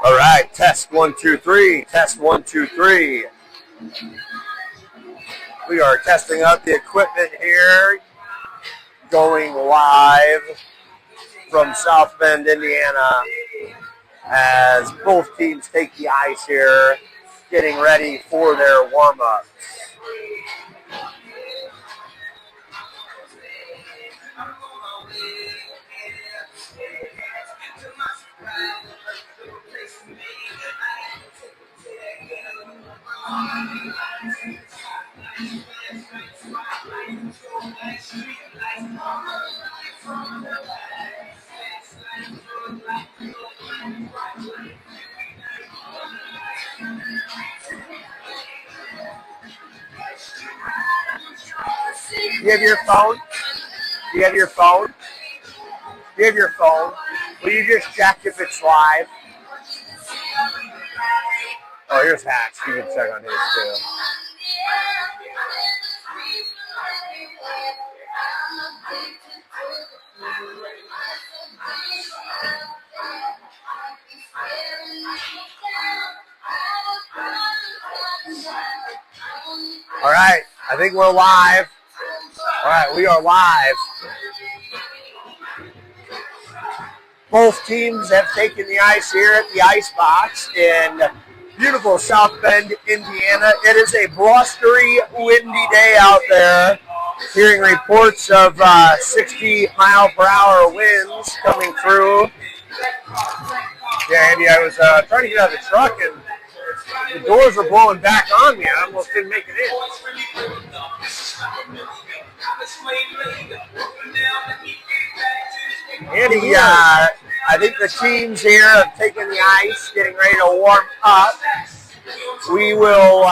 All right, test 1, 2, 3. Test 1, 2, 3. We are testing out the equipment here, going live from South Bend, Indiana, as both teams take the ice here, getting ready for their warm-ups. You have your phone? You have your phone? You have your phone? Will you just check if it's live? Oh, here's Hacks. You can check on his too. All right, I think we're live. All right, we are live. Both teams have taken the ice here at the ice box in beautiful South Bend, Indiana. It is a blustery, windy day out there. Hearing reports of 60-mile-per-hour winds coming through. Yeah, Andy, I was trying to get out of the truck, and the doors were blowing back on me. I almost didn't make it in. Andy, I think the teams here have taken the ice, getting ready to warm up. We will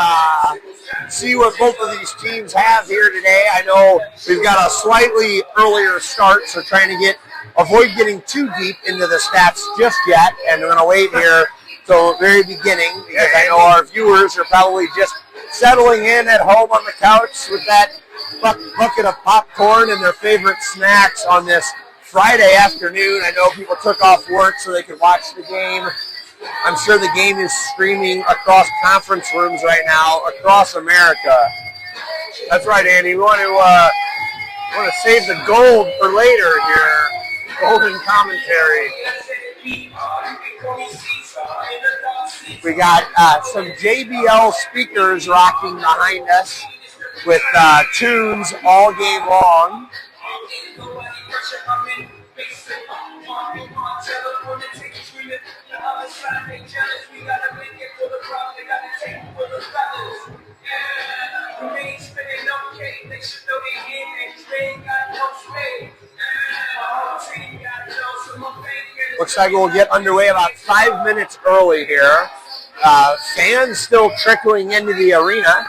see what both of these teams have here today. I know we've got a slightly earlier start, so trying to avoid getting too deep into the stats just yet, and we're going to wait here till the very beginning, because I know our viewers are probably just settling in at home on the couch with that bucket of popcorn and their favorite snacks on this Friday afternoon. I know people took off work so they could watch the game. I'm sure the game is streaming across conference rooms right now across America. That's right, Andy. We want to save the gold for later here. Golden commentary. We got some JBL speakers rocking behind us with tunes all game long. Looks like we'll get underway about 5 minutes early here. Fans still trickling into the arena.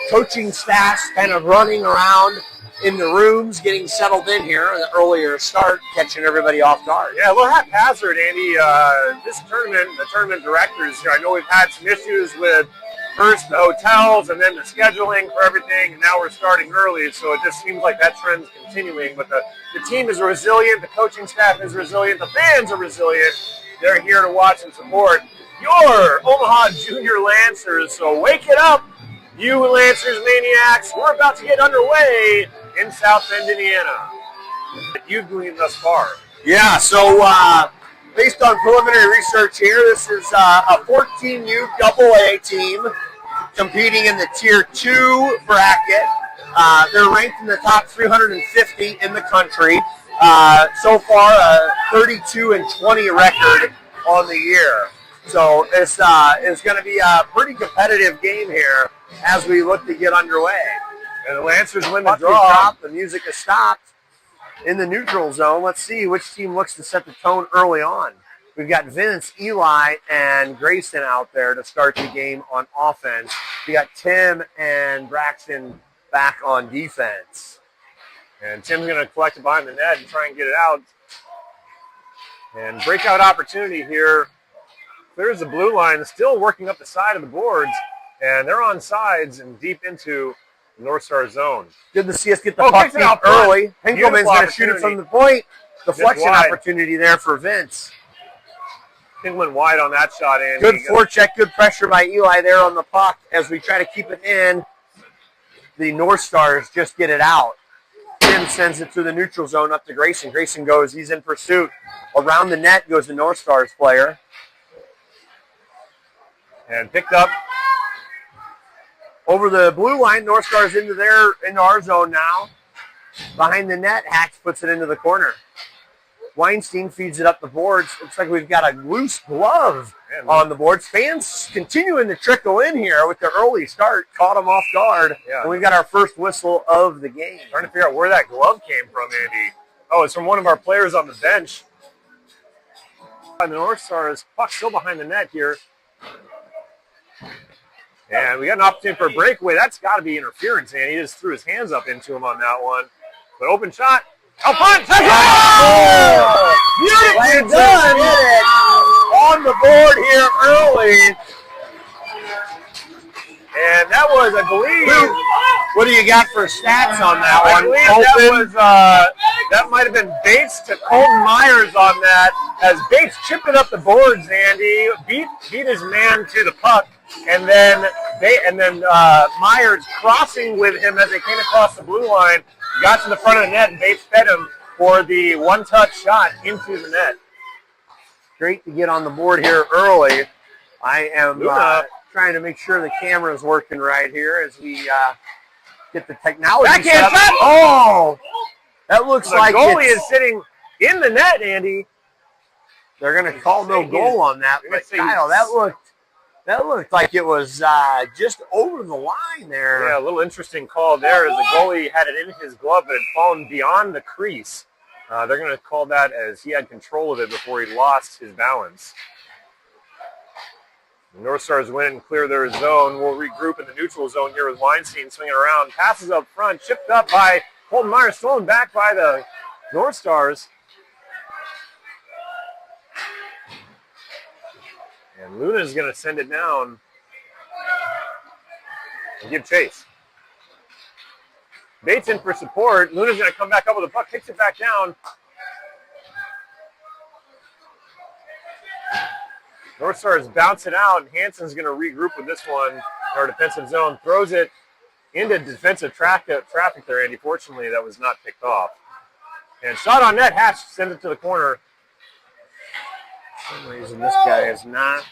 Coaching staff kind of running around in the rooms, getting settled in here. An earlier start, catching everybody off guard. Yeah, a little haphazard, Andy. This tournament, the tournament directors, I know we've had some issues with first the hotels and then the scheduling for everything, and now we're starting early, so it just seems like that trend's continuing. But the team is resilient, the coaching staff is resilient, the fans are resilient. They're here to watch and support your Omaha Junior Lancers, so wake it up, you Lancers maniacs. We're about to get underway in South Bend, Indiana. You've gleaned thus far. Yeah, so based on preliminary research here, this is a 14U AA team competing in the Tier 2 bracket. They're ranked in the top 350 in the country. So far, a 32-20 record on the year. So it's going to be a pretty competitive game here as we look to get underway. And the Lancers win the draw. The music has stopped in the neutral zone. Let's see which team looks to set the tone early on. We've got Vince, Eli, and Grayson out there to start the game on offense. We got Tim and Braxton back on defense. And Tim's going to collect it behind the net and try and get it out. And breakout opportunity here. There's the blue line, still working up the side of the boards. And they're on sides and deep into North Star zone. Good to see us get the puck out early. Henkelman's going to shoot it from the point. Deflection opportunity there for Vince. think went wide on that shot, Andy. Good forecheck, good pressure by Eli there on the puck as we try to keep it in. The North Stars just get it out. Tim sends it through the neutral zone up to Grayson. Grayson goes, he's in pursuit. Around the net goes the North Stars player. And picked up. Over the blue line, North Stars into our zone now. Behind the net, Hacks puts it into the corner. Weinstein feeds it up the boards. Looks like we've got a loose glove on the boards. Fans continuing to trickle in here with the early start. Caught them off guard. Yeah. And we've got our first whistle of the game. Trying to figure out where that glove came from, Andy. Oh, it's from one of our players on the bench. And the North Stars, puck still behind the net here. And we got an opportunity for a breakaway. That's got to be interference, Andy. He just threw his hands up into him on that one. But open shot. Out front. Oh! Beautifully done. On the board here early. And that was, I believe. What do you got for stats on that I one? believe that might have been Bates to Colton Myers on that. As Bates chipped it up the boards, Andy, beat his man to the puck. And then Myers crossing with him as they came across the blue line, got to the front of the net, and Bates fed him for the one-touch shot into the net. Great to get on the board here early. I am trying to make sure the camera is working right here as we get the technology Backhand set up. shot! Oh! That looks like the goalie is sitting in the net, Andy. They're going to call no goal on that. But Kyle, that looked like it was just over the line there. Yeah, a little interesting call there as the goalie had it in his glove, but it had fallen beyond the crease. They're going to call that as he had control of it before he lost his balance. The North Stars win and clear their zone. We'll regroup in the neutral zone here with Weinstein swinging around. Passes up front, chipped up by Colton Myers, stolen back by the North Stars. And Luna is going to send it down and give chase. Bates in for support. Luna's going to come back up with the puck, kicks it back down. North Stars bounce it out, and Hansen's going to regroup with this one in our defensive zone. Throws it into defensive traffic there, Andy. Fortunately, that was not picked off. And shot on net, Hatch sends it to the corner. For some reason, this guy is not.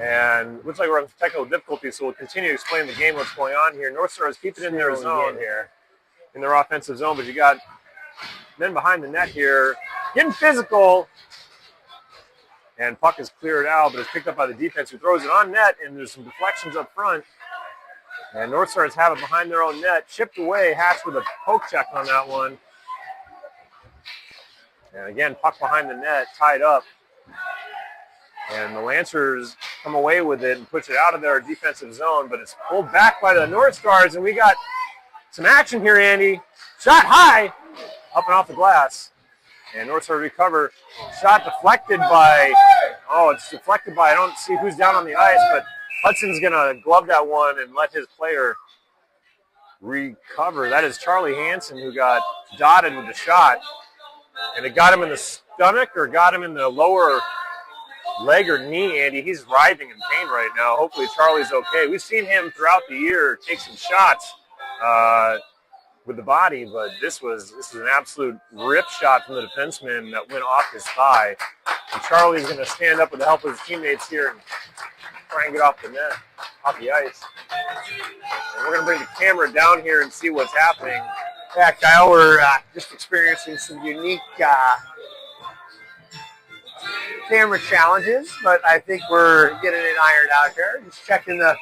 And looks like we're on technical difficulty, so we'll continue to explain the game, what's going on here. North Stars keep it in their zone here, in their offensive zone, but you got men behind the net here getting physical. And puck is cleared out, but it's picked up by the defense who throws it on net, and there's some deflections up front. And North Stars have it behind their own net, chipped away. Hatch with a poke check on that one. And again, puck behind the net, tied up. And the Lancers come away with it and push it out of their defensive zone, but it's pulled back by the North Stars, and we got some action here, Andy. Shot high, up and off the glass. And North Stars recover. Shot deflected by, it's deflected by, I don't see who's down on the ice, but Hudson's going to glove that one and let his player recover. That is Charlie Hansen, who got dotted with the shot. And it got him in the stomach or got him in the lower leg or knee, Andy. He's writhing in pain right now. Hopefully Charlie's okay. We've seen him throughout the year take some shots with the body, but this is an absolute rip shot from the defenseman that went off his thigh. And Charlie's going to stand up with the help of his teammates here and try and get off the net, off the ice. And we're going to bring the camera down here and see what's happening. Yeah, Kyle, we're just experiencing some unique camera challenges, but I think we're getting it ironed out here. Just checking the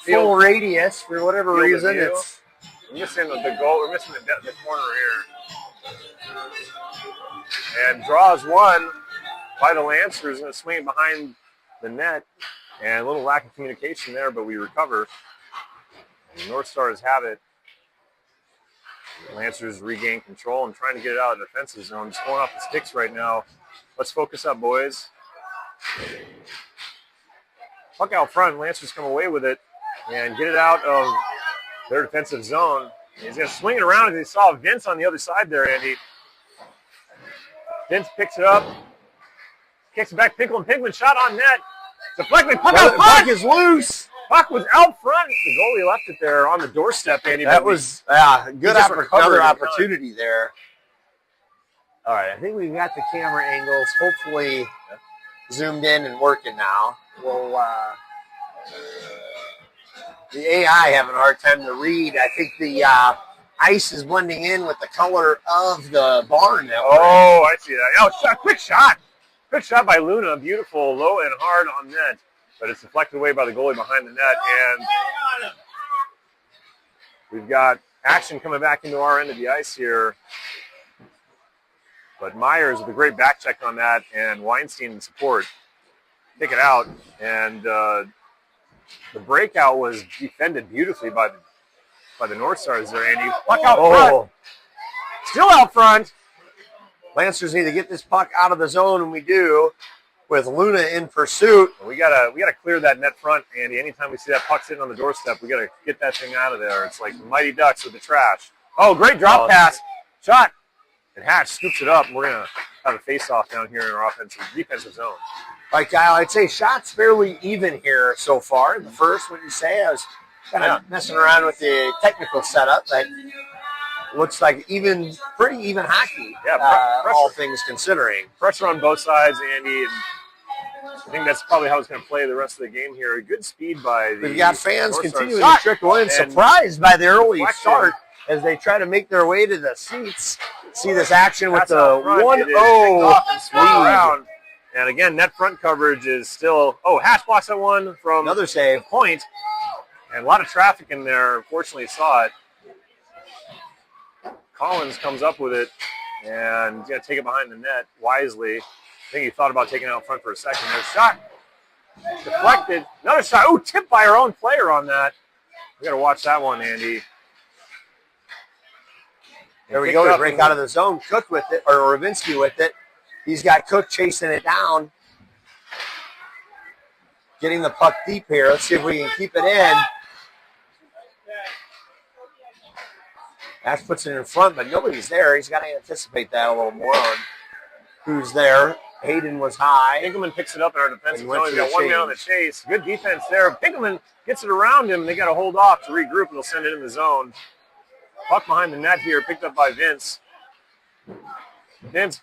full radius for whatever reason. We're missing the goal. We're missing the corner here. And draws one by the Lancers, and a swing behind the net. And a little lack of communication there, but we recover. And the North Stars have it. The Lancers regain control and trying to get it out of the defensive zone. Just going off the sticks right now. Let's focus up, boys. Puck out front. Lancers come away with it and get it out of their defensive zone. He's going to swing it around as he saw Vince on the other side there, Andy. Vince picks it up Kicks it back. Pinkman shot on net. Deflected. Puck Puck is loose. Puck was out front. The goalie left it there on the doorstep, Andy. That was good another opportunity there. All right, I think we've got the camera angles hopefully zoomed in and working now. We'll, the AI having a hard time to read. I think the ice is blending in with the color of the barn. Oh, I see that. Oh, quick shot. Quick shot by Luna. Beautiful, low and hard on net. But it's deflected away by the goalie behind the net. And we've got action coming back into our end of the ice here. But Myers with a great back check on that, and Weinstein in support. Kick it out. And the breakout was defended beautifully by the North Stars there, Andy. Puck out front. Still out front. Lancers need to get this puck out of the zone, and we do. With Luna in pursuit. We gotta clear that net front, Andy. Anytime we see that puck sitting on the doorstep, we gotta get that thing out of there. It's like the Mighty Ducks with the trash. Oh, great drop pass. Shot. And Hatch scoops it up, and we're gonna have a face-off down here in our defensive zone. All right, Kyle, I'd say shots fairly even here so far. In the first, what you say? I was kind of messing around with the technical setup, but looks like pretty even hockey. Yeah, all things considering. Pressure on both sides, Andy, and I think that's probably how it's going to play the rest of the game here. Good speed by the. We've got fans continuing to trickle in, surprised by the early start as they try to make their way to the seats. See this action with the 1-0 lead. And again, net front coverage is still. Oh, Hatch blocks that one from another save point, and a lot of traffic in there. Unfortunately, saw it. Collins comes up with it, and he's going to take it behind the net wisely. I think he thought about taking it out front for a second. There's a shot. Deflected. Another shot. Oh, tipped by our own player on that. We got to watch that one, Andy. There we go. We break out of the zone. Cook with it, or Ravinsky with it. He's got Cook chasing it down. Getting the puck deep here. Let's see if we can keep it in. Ash puts it in front, but nobody's there. He's got to anticipate that a little more on who's there. Hayden was high. Pinkelman picks it up in our defensive zone. He's got one man on the chase. Good defense there. Pinkelman gets it around him, and they got to hold off to regroup, and they'll send it in the zone. Puck behind the net here, picked up by Vince. Vince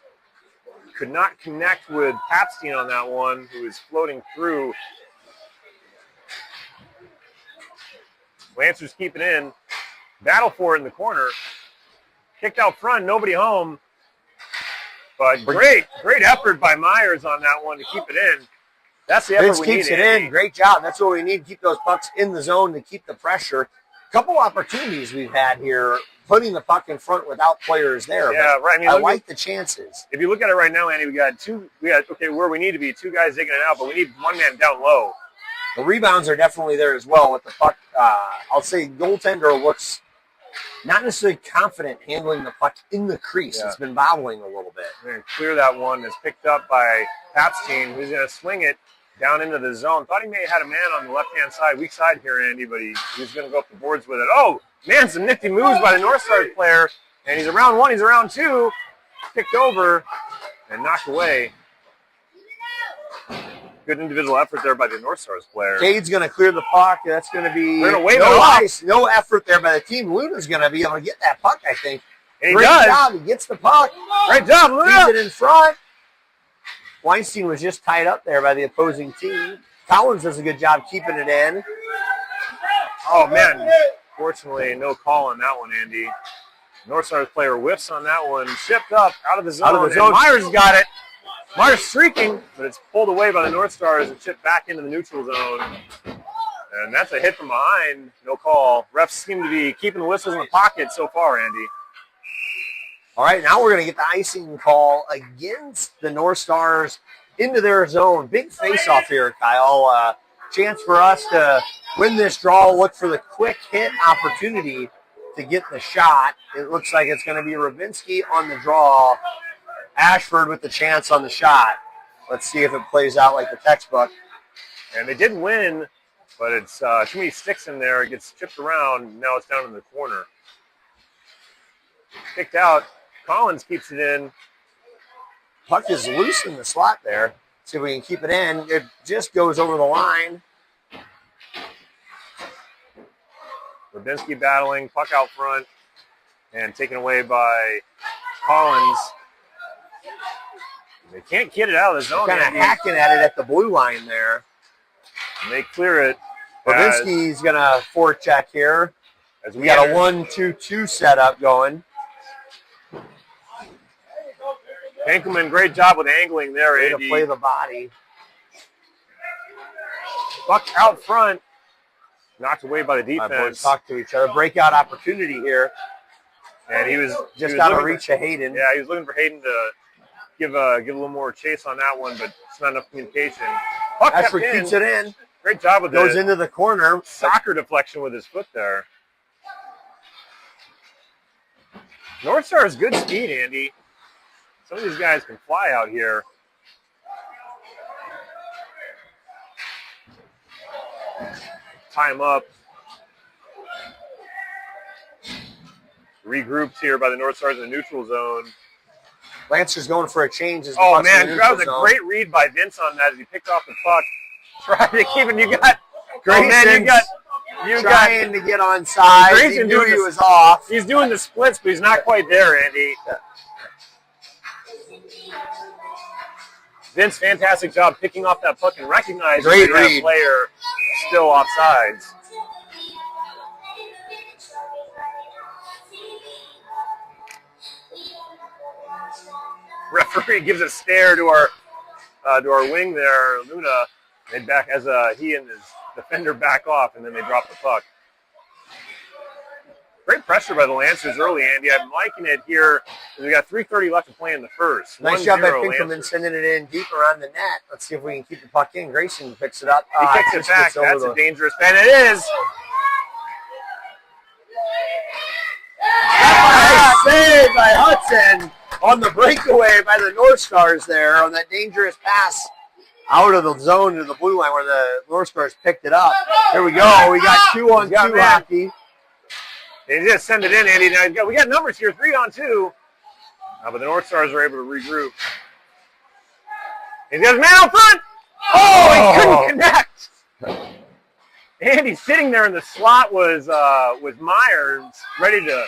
could not connect with Papstein on that one, who was floating through. Lancers keep it in. Battle for it in the corner. Kicked out front, nobody home. But great effort by Myers on that one to keep it in. That's the effort Vince we need. keeps it in. Great job. That's what we need. Keep those pucks in the zone to keep the pressure. Couple opportunities we've had here, putting the puck in front without players there. Yeah, right. I like the chances. If you look at it right now, Andy, we got where we need to be, two guys digging it out, but we need one man down low. The rebounds are definitely there as well with the puck. I'll say goaltender looks not necessarily confident handling the puck in the crease. Yeah. It's been bobbling a little bit. We're going to clear that one. It's picked up by Papstein, who's going to swing it down into the zone. Thought he may have had a man on the left-hand side, weak side here, Andy, but he's going to go up the boards with it. Oh, man, some nifty moves by the North Stars player. And he's around one, he's around two. Picked over and knocked away. Good individual effort there by the North Stars player. Cade's going to clear the puck. That's going to be no effort there by the team. Luna's going to be able to get that puck, I think. And Great job. He gets the puck. Great job, Luna. Keeps it in front. Weinstein was just tied up there by the opposing team. Collins does a good job keeping it in. Oh, man. Fortunately, no call on that one, Andy. North Stars player whiffs on that one. Shipped up out of the zone. And Myers got it. Myers streaking, but it's pulled away by the North Stars and chipped back into the neutral zone. And that's a hit from behind. No call. Refs seem to be keeping the whistles in the pocket so far, Andy. All right, now we're going to get the icing call against the North Stars into their zone. Big face-off here, Kyle. Chance for us to win this draw. Look for the quick hit opportunity to get the shot. It looks like it's going to be Ravinsky on the draw. Ashford with the chance on the shot. Let's see if it plays out like the textbook. And they did win, but it's too many sticks in there. It gets chipped around. Now it's down in the corner. Kicked out. Collins keeps it in. Puck is loose in the slot there. See if we can keep it in. It just goes over the line. Lebinsky battling, puck out front, and taken away by Collins. They can't get it out of the zone. Kind of hacking at it at the blue line there. And they clear it. Lebinsky's going to forecheck here. As we got a 1-2-2 setup going. Henkelman, great job with angling there, Way Andy. to play the body. Puck out front. Knocked away by the defense. Our boys talk to each other. Breakout opportunity here. And he was just out of reach of Hayden. Yeah, he was looking for Hayden to give a little more chase on that one, but it's not enough communication. Puck Ashford keeps it in. Great job with Goes into the corner. Soccer deflection with his foot there. North Star has good speed, Andy. Some of these guys can fly out here. Tie him up. Regrouped here by the North Stars in the neutral zone. Lancer's going for a change. Oh, man, that was a great read by Vince on that as he picked off the puck. Trying to keep it. You got Grayson. You trying to get on side. Grayson he knew he was off. He's doing the splits, but he's not quite there, Andy. Vince, fantastic job picking off that puck and recognizing that player still offsides. Referee gives a stare to our wing there, Luna. They back as he and his defender back off, and then they drop the puck. Great pressure by the Lancers early, Andy. I'm liking it here. We got 3:30 left to play in the first. Nice job by Pinkerman sending it in deep around the net. Let's see if we can keep the puck in. Grayson picks it up. He kicks it back. That's a dangerous pen. It is. Nice save by Hudson on the breakaway by the North Stars there on that dangerous pass out of the zone to the blue line where the North Stars picked it up. Here we go. We got 2-on-2 hockey. They just send it in, Andy. Now we got numbers here, 3-on-2. But the North Stars are able to regroup. He's got his man out front. Oh, he couldn't connect. Andy sitting there in the slot was Myers, ready to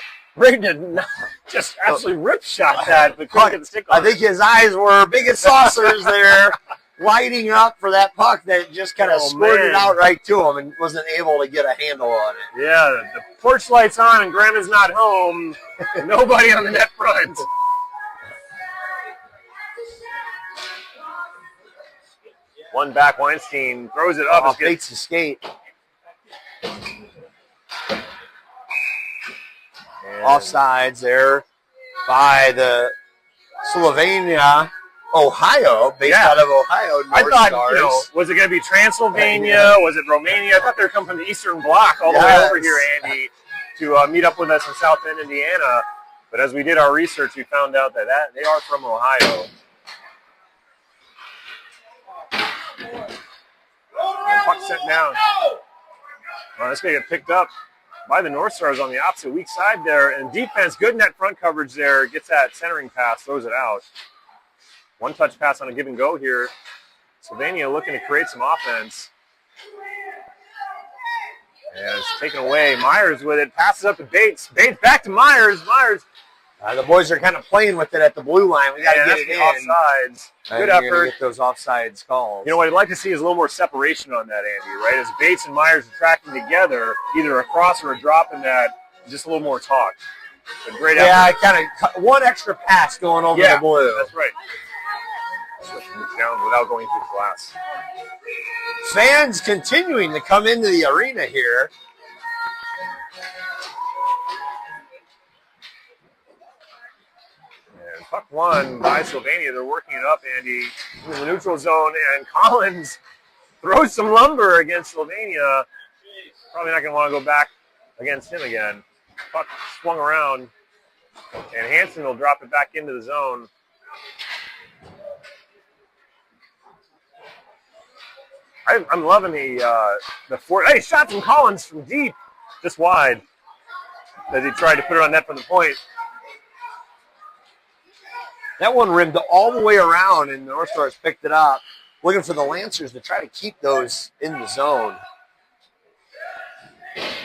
just absolutely rip shot that, but couldn't get the stick on. I think his eyes were big as saucers there, lighting up for that puck that just kind of squirted out right to him and wasn't able to get a handle on it. Yeah, the porch light's on and Grandma's not home. Nobody on the net front. One back, Weinstein throws it up. Fakes the skate. Offsides there by the Sylvania, Ohio, based out of Ohio. I thought, was it going to be Transylvania? Was it Romania? I thought they were coming from the Eastern Bloc all the way over here, Andy, to meet up with us in South Bend, Indiana. But as we did our research, we found out that they are from Ohio. And puck sent down. Well, this may get picked up by the North Stars on the opposite weak side there. And defense, good net front coverage there. Gets that centering pass, throws it out. One-touch pass on a give and go here. Sylvania looking to create some offense. And it's taken away. Myers with it. Passes up to Bates. Bates back to Myers. Myers. The boys are kind of playing with it at the blue line. We got to get it in. Offsides. Good effort. Get those offsides calls. You know what I'd like to see is a little more separation on that, Andy, right? As Bates and Myers are tracking together, either a cross or a drop in that, just a little more talk. But great effort. Yeah, kind of one extra pass going over the blue. That's right. Down without going through glass. Fans continuing to come into the arena here. And puck one by Sylvania. They're working it up, Andy, in the neutral zone. And Collins throws some lumber against Sylvania. Probably not going to want to go back against him again. Puck swung around. And Hansen will drop it back into the zone. I'm loving the four. Hey, shot from Collins from deep, just wide, as he tried to put it on net from the point. That one rimmed all the way around, and the North Stars picked it up. looking for the Lancers to try to keep those in the zone.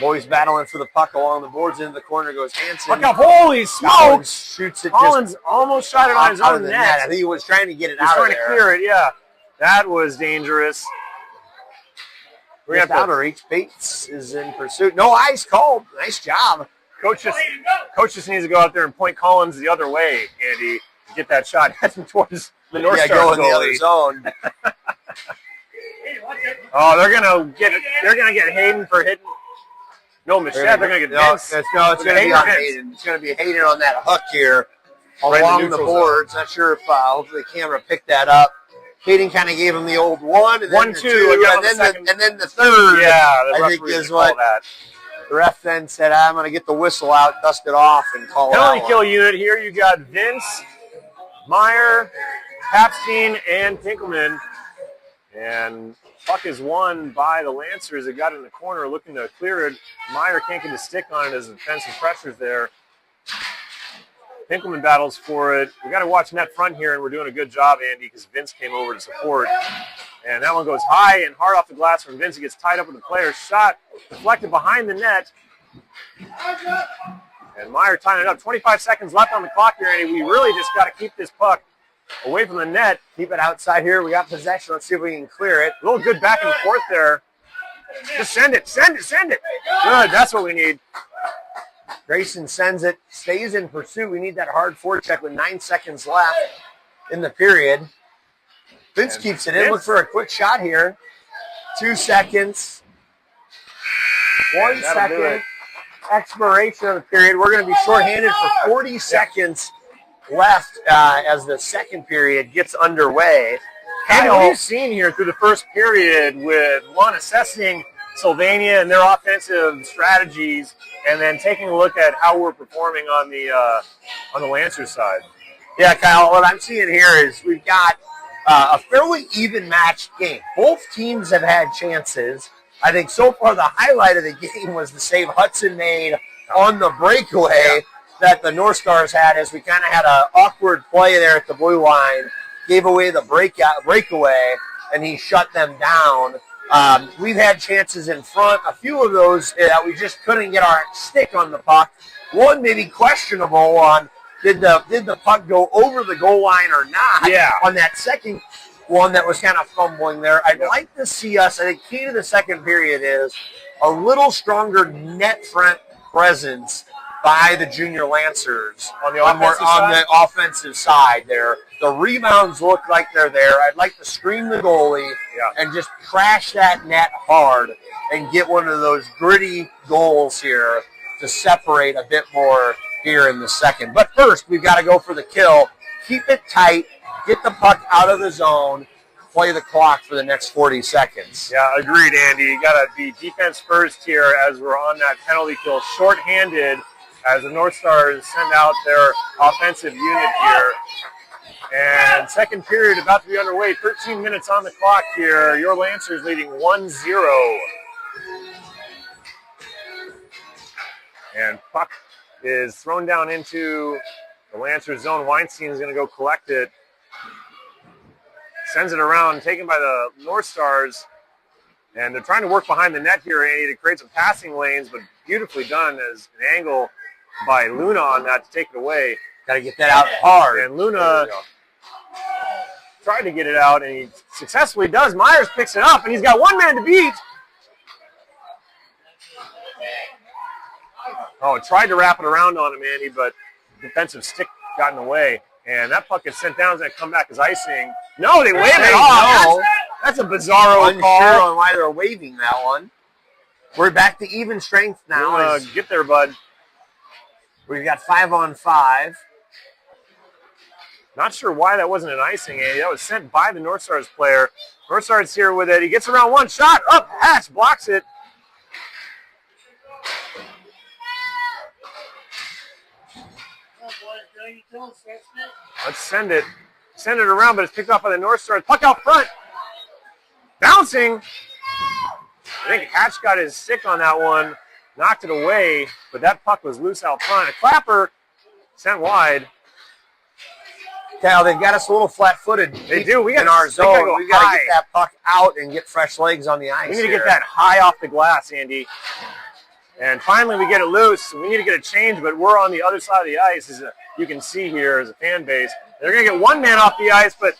Boys battling for the puck along the boards. Into the corner goes Hansen. Look up! Holy Collins smokes! shoots it. Collins almost shot it on his own net. I think he was trying to get it He's out of trying there. to clear it. Yeah, that was dangerous. We have out of reach. Bates is in pursuit. No ice called. Nice job. Coach just needs to go out there and point Collins the other way, Andy, to get that shot heading towards the North Stars go in the goalie. other zone. Oh, they're gonna get Hayden for hitting. No, Michelle. They're gonna get Vince. It's going to be on Hayden. It's going to be Hayden on that hook here along the boards. Not sure if hopefully the camera picked that up. Hayden kind of gave him the old one, and then 1-2, and then the third. Yeah, I think is what the ref then said. I'm going to get the whistle out, dust it off, and call it out. Penalty kill unit here. You got Vince, Meyer, Papstein, and Pinkelman, and puck is won by the Lancers. It got in the corner looking to clear it. Meyer can't get a stick on it as the defensive pressure's there. Pinkelman battles for it. We got to watch net front here, and we're doing a good job, Andy, because Vince came over to support. And that one goes high and hard off the glass from Vince. He gets tied up with the player. Shot deflected behind the net. And Meyer tying it up. 25 seconds left on the clock here, Andy. We really just got to keep this puck away from the net. Keep it outside here. We got possession. Let's see if we can clear it. A little good back and forth there. Just send it. Good, that's what we need. Grayson sends it, stays in pursuit. We need that hard forecheck with 9 seconds left in the period. Vince keeps it in. Look for a quick shot here. 2 seconds. 1 second. Expiration of the period. We're going to be shorthanded for 40 seconds left as the second period gets underway. And what we've seen here through the first period with one assessing Sylvania and their offensive strategies, and then taking a look at how we're performing on the Lancers side. Yeah, Kyle, what I'm seeing here is we've got a fairly even matched game. Both teams have had chances. I think so far the highlight of the game was the save Hudson made on the breakaway that the North Stars had, as we kind of had an awkward play there at the blue line, gave away the breakaway, and he shut them down. We've had chances in front, a few of those that we just couldn't get our stick on the puck. One maybe questionable on did the puck go over the goal line or not. Yeah. On that second one that was kind of fumbling there. I'd like to see us, I think key to the second period is a little stronger net front presence by the junior Lancers on the offensive side there. The rebounds look like they're there. I'd like to screen the goalie and just crash that net hard and get one of those gritty goals here to separate a bit more here in the second. But first, we've got to go for the kill. Keep it tight. Get the puck out of the zone. Play the clock for the next 40 seconds. Yeah, agreed, Andy. You got to be defense first here as we're on that penalty kill. Short-handed as the North Stars send out their offensive unit here. And second period about to be underway. 13 minutes on the clock here. Your Lancers leading 1-0. And puck is thrown down into the Lancers zone. Weinstein is going to go collect it. Sends it around, taken by the North Stars. And they're trying to work behind the net here, Andy, to create some passing lanes, but beautifully done as an angle by Luna on that to take it away. Got to get that out hard. And Luna tried to get it out, and he successfully does. Myers picks it up, and he's got one man to beat. Oh, tried to wrap it around on him, Andy, but defensive stick got in the way. And that puck is sent down. It's going to come back as icing. No, they wave it off. That's a bizarro call. Unsure on why they're waving that one. We're back to even strength now. Get there, bud. We've got 5-on-5. Not sure why that wasn't an icing, Andy. That was sent by the North Stars player. North Stars here with it. He gets around one shot. Up. Hatch blocks it. Let's send it. Send it around, but it's picked up by the North Stars. Puck out front. Bouncing. I think Hatch got his stick on that one. Knocked it away, but that puck was loose out front. A clapper sent wide. Cal, they've got us a little flat-footed. They do. We got in our zone. Go We got to high. get that puck out and get fresh legs on the ice. We need to get that high off the glass, Andy. And finally, we get it loose. We need to get a change, but we're on the other side of the ice, as you can see here as a fan base. They're going to get one man off the ice, but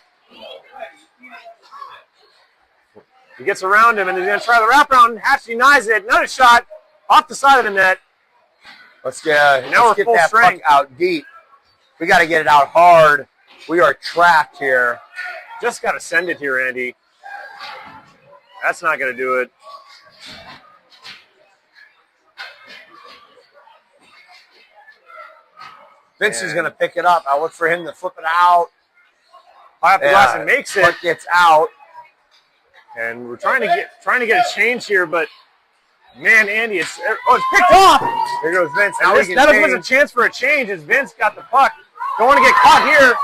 he gets around him, and he's going to try the wraparound. Hatch denies it. Another shot off the side of the net. Let's get full that strength. puck out deep. We got to get it out hard. We are trapped here. Just got to send it here, Andy. That's not going to do it. Vince is going to pick it up. I look for him to flip it out. High off the glass and makes it. Puck gets out. And we're trying to get a change here, but man, Andy, it's picked off. There goes Vince. Now That was a chance for a change as Vince got the puck. Don't want to get caught here.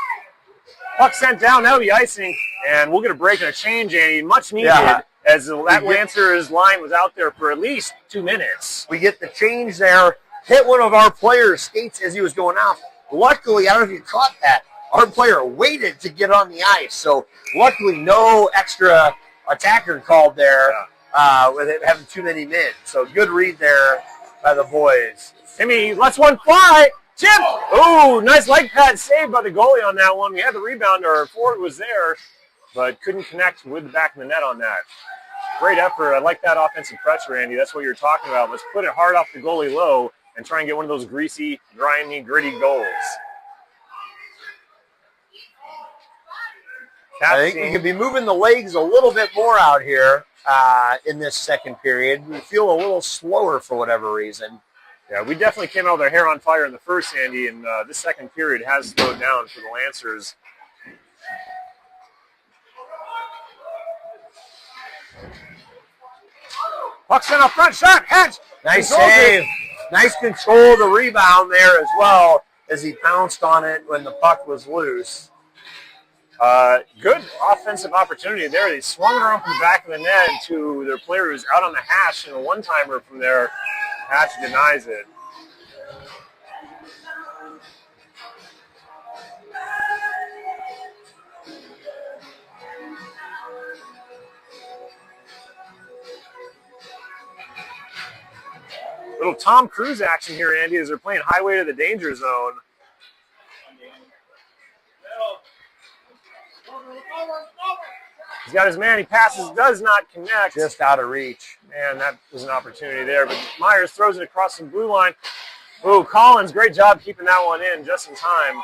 Puck sent down. That'll be icing, and we'll get a break and a change, Andy. Much needed, as that Lancers line was out there for at least 2 minutes. We get the change there. Hit one of our players' skates as he was going out. Luckily, I don't know if you caught that, our player waited to get on the ice. So luckily, no extra attacker called there with it having too many men. So good read there by the boys. Timmy lets one fly. Chip! Oh, nice leg pad saved by the goalie on that one. We had the rebound. Our forward was there, but couldn't connect with the back of the net on that. Great effort. I like that offensive pressure, Andy. That's what you're talking about. Let's put it hard off the goalie low and try and get one of those greasy, grimy, gritty goals. I think we could be moving the legs a little bit more out here in this second period. We feel a little slower for whatever reason. Yeah, we definitely came out with our hair on fire in the first, Andy, and this second period has slowed down for the Lancers. Puck sent up front, shot, Hatch. Nice save. Nice control of the rebound there as well as he pounced on it when the puck was loose. Good offensive opportunity there. They swung it around from the back of the net to their player who's out on the hash, and a one-timer from there. Hatch denies it. Little Tom Cruise action here, Andy, as they're playing highway to the danger zone. He's got his man. He passes, does not connect. Just out of reach. Man, that was an opportunity there. But Myers throws it across the blue line. Oh, Collins, great job keeping that one in just in time.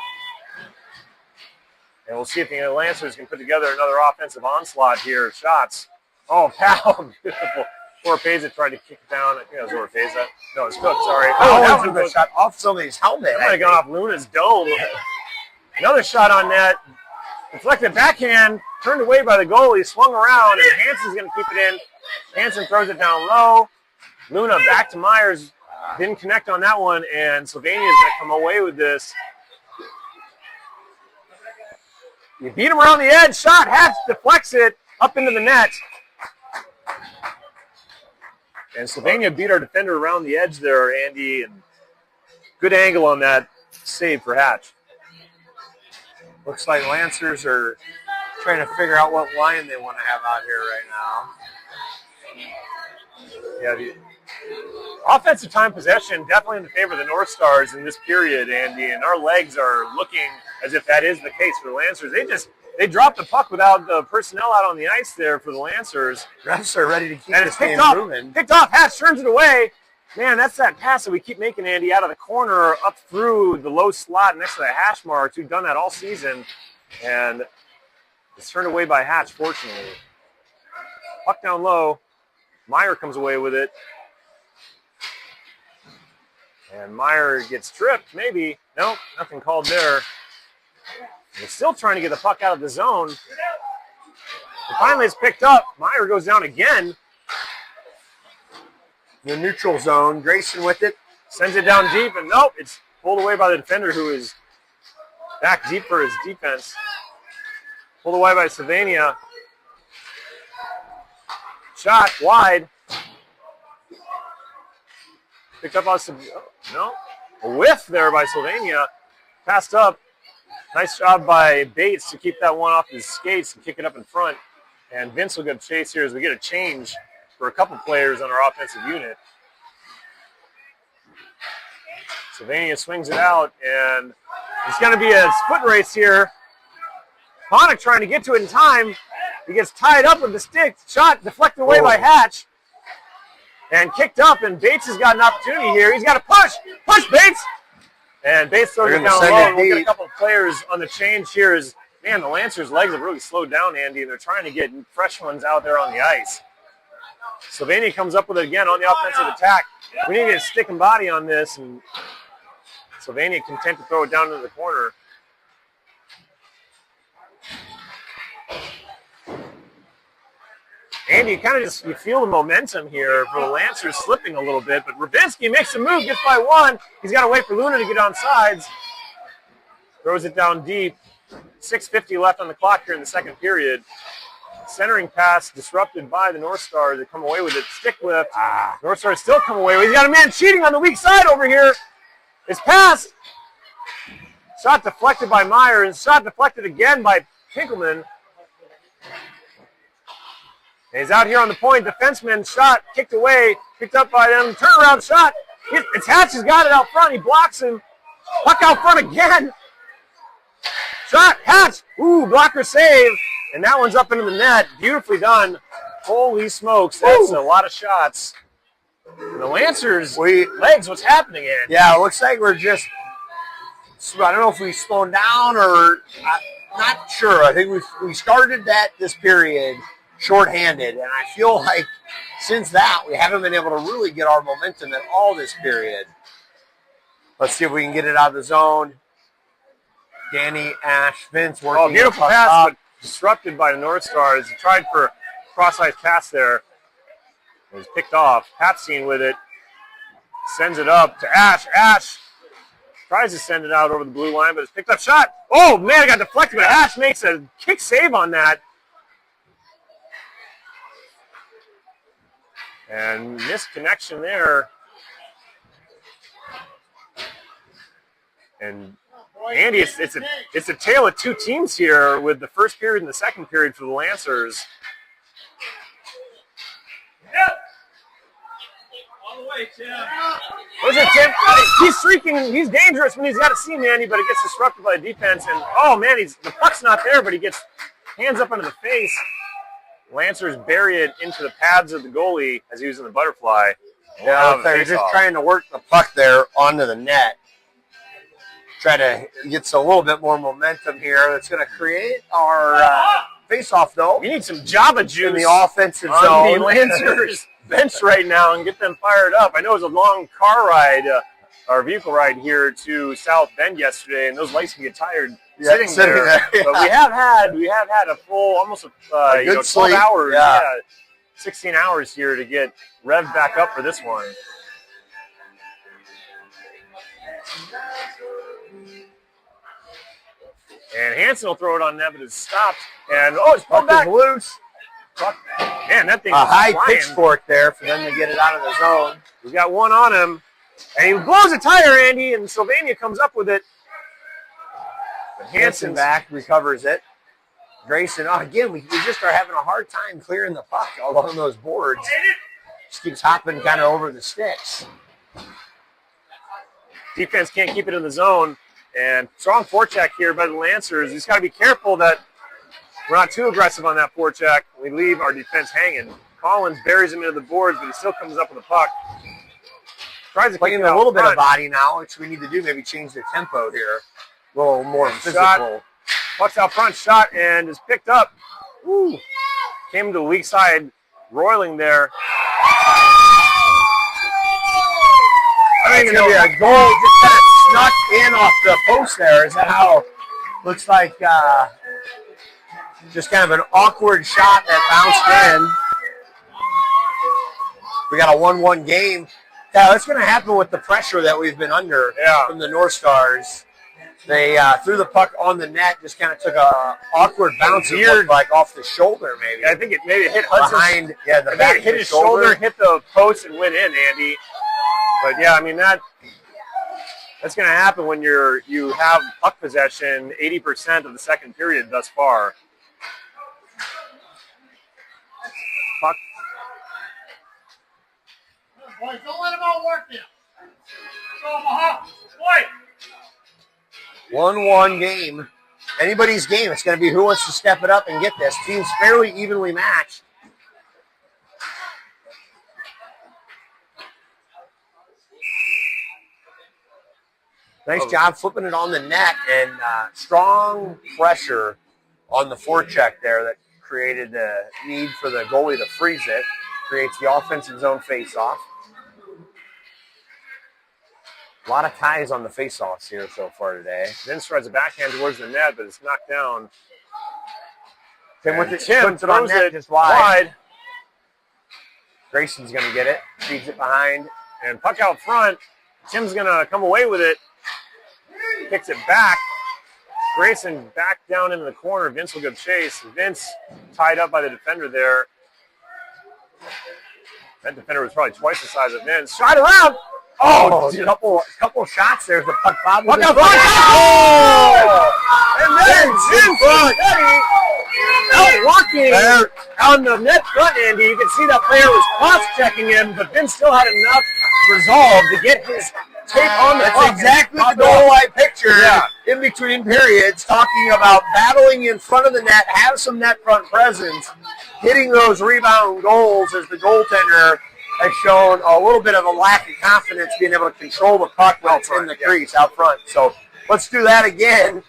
And we'll see if the Lancers can put together another offensive onslaught here. Shots. Oh, Powell. Beautiful. Orpeza tried to kick it down. I think that was Orpeza. No, it was Cook, sorry. Oh, that one was shot off somebody's helmet. That might have gone off Luna's dome. Another shot on net. Deflected backhand, turned away by the goalie, swung around, and Hansen's going to keep it in. Hansen throws it down low. Luna back to Myers. Didn't connect on that one, and Sylvania is going to come away with this. You beat him around the edge. Shot. Hatch deflects it up into the net. And Sylvania beat our defender around the edge there, Andy. And good angle on that save for Hatch. Looks like Lancers are trying to figure out what line they want to have out here right now. Yeah, the offensive time possession definitely in the favor of the North Stars in this period, Andy. And our legs are looking as if that is the case for the Lancers. They dropped the puck without the personnel out on the ice there for the Lancers. Refs are ready to keep and this game moving. Picked off. Hatch turns it away. Man, that's that pass that we keep making, Andy, out of the corner up through the low slot next to the hash marks. We've done that all season. And it's turned away by Hatch, fortunately. Puck down low. Meyer comes away with it. And Meyer gets tripped, maybe. Nope, nothing called there. They're still trying to get the puck out of the zone. And finally, it's picked up. Meyer goes down again. The neutral zone. Grayson with it. Sends it down deep, and nope, it's pulled away by the defender who is back deep for his defense. Pulled away by Sylvania. Shot wide. Picked up on some, no, a whiff there by Sylvania. Passed up. Nice job by Bates to keep that one off his skates and kick it up in front. And Vince will get a chase here as we get a change for a couple players on our offensive unit. Sylvania swings it out, and it's going to be a split race here. Connick trying to get to it in time. He gets tied up with the stick. Shot deflected away by Hatch. And kicked up, and Bates has got an opportunity here. He's got to push. Push, Bates! And Bates throws it down low. We'll get a couple of players on the change here. Man, the Lancers' legs have really slowed down, Andy, and they're trying to get fresh ones out there on the ice. Sylvania comes up with it again on the offensive attack. We need to get a stick and body on this, and Sylvania content to throw it down into the corner. Andy, you feel the momentum here for the Lancers slipping a little bit, but Rubinski makes a move, gets by one. He's got to wait for Luna to get on sides. Throws it down deep. 6:50 left on the clock here in the second period. Centering pass disrupted by the North Stars. They come away with it. Stick lift. North Stars still come away with it. He's got a man cheating on the weak side over here. It's passed. Shot deflected by Meyer, and shot deflected again by Pinkelman. And he's out here on the point. Defenseman shot, kicked away, picked up by them. Turnaround shot. It's Hatch has got it out front. He blocks him. Puck out front again. Shot, Hatch. Ooh, blocker save. And that one's up into the net. Beautifully done. Holy smokes, that's a lot of shots. And the Lancers, legs, what's happening, Andy? Yeah, it looks like we're just, I don't know if we slowed down or, not sure. I think we started this period shorthanded, and I feel like since that, we haven't been able to really get our momentum at all this period. Let's see if we can get it out of the zone. Danny, Ash, Vince working. Oh, beautiful pass, but disrupted by the North Stars. He tried for a cross-ice pass there. It was picked off. Patstein with it. Sends it up to Ash. Ash tries to send it out over the blue line, but it's picked up. Shot. Oh, man, it got deflected, but Ash makes a kick save on that. And missed connection there. And Andy, it's a tale of two teams here with the first period and the second period for the Lancers. Yep. All the way, Tim. Where's it, Tim? He's streaking. He's dangerous when he's got a seam, Andy, but it gets disrupted by the defense. And, oh, man, the puck's not there, but he gets hands up into the face. Lancers bury it into the pads of the goalie as he was in the butterfly. Yeah, they're just trying to work the puck there onto the net. Try to get a little bit more momentum here. That's going to create our face-off, though. We need some Java juice in the offensive zone. On the Lancers bench right now and get them fired up. I know it was a long car ride, or vehicle ride here to South Bend yesterday, and those legs can get tired sitting there. Yeah. But we have had a full, almost 12 sleep. Hours, 16 hours here to get revved back up for this one. And Hansen will throw it on net, but it's stopped. And, it's pulled back. Loose. Man, that thing a was high flying. pitchfork there for them to get it out of the zone. We've got one on him. And he blows a tire, Andy, and Sylvania comes up with it. But Hansen back, recovers it. Grayson, again, we just are having a hard time clearing the puck along those boards. Just keeps hopping kind of over the sticks. Defense can't keep it in the zone. And strong forecheck here by the Lancers. He's got to be careful that we're not too aggressive on that forecheck. We leave our defense hanging. Collins buries him into the boards, but he still comes up with the puck. Tries to playing a little bit of body now, which we need to do. Maybe change the tempo here. A little more physical. Shot. Puck's out front, shot, and is picked up. Woo. Came to the weak side, roiling there. I think it's going to be a goal. Just kind of snuck in off the post there. Is that how? Looks like just kind of an awkward shot that bounced in. We got a 1-1 game. Yeah, that's going to happen with the pressure that we've been under from the North Stars. They threw the puck on the net, just kind of took a awkward bounce. It looked like off the shoulder, maybe. Yeah, I think it hit Hudson. Behind, the back it hit his shoulder, hit the post, and went in, Andy. But, yeah, I mean, That's going to happen when you have puck possession 80% of the second period thus far. Puck. Boys, don't let them all work you. Go, Maha. Boy. 1-1 game. Anybody's game. It's going to be who wants to step it up and get this. Teams fairly evenly matched. Nice job flipping it on the net, and strong pressure on the forecheck there that created the need for the goalie to freeze it. Creates the offensive zone face-off. A lot of ties on the face-offs here so far today. Vince tries a backhand towards the net, but it's knocked down. Tim puts it on net just wide. Grayson's going to get it. Feeds it behind. And puck out front. Tim's going to come away with it. Kicks it back. Grayson back down into the corner. Vince will give chase. Vince tied up by the defender there. That defender was probably twice the size of Vince. Shot around. Oh, couple shots there. The puck bobbled. Puck out front. Oh! And then Vince out walking on the net front, Andy. You can see that player was cross-checking him, but Vince still had enough resolve to get his tape on the puck. That's exactly the goal I pictured in between periods, talking about battling in front of the net, have some net front presence, hitting those rebound goals as the goaltender has shown a little bit of a lack of confidence being able to control the puck when it's in the crease out front. So let's do that again.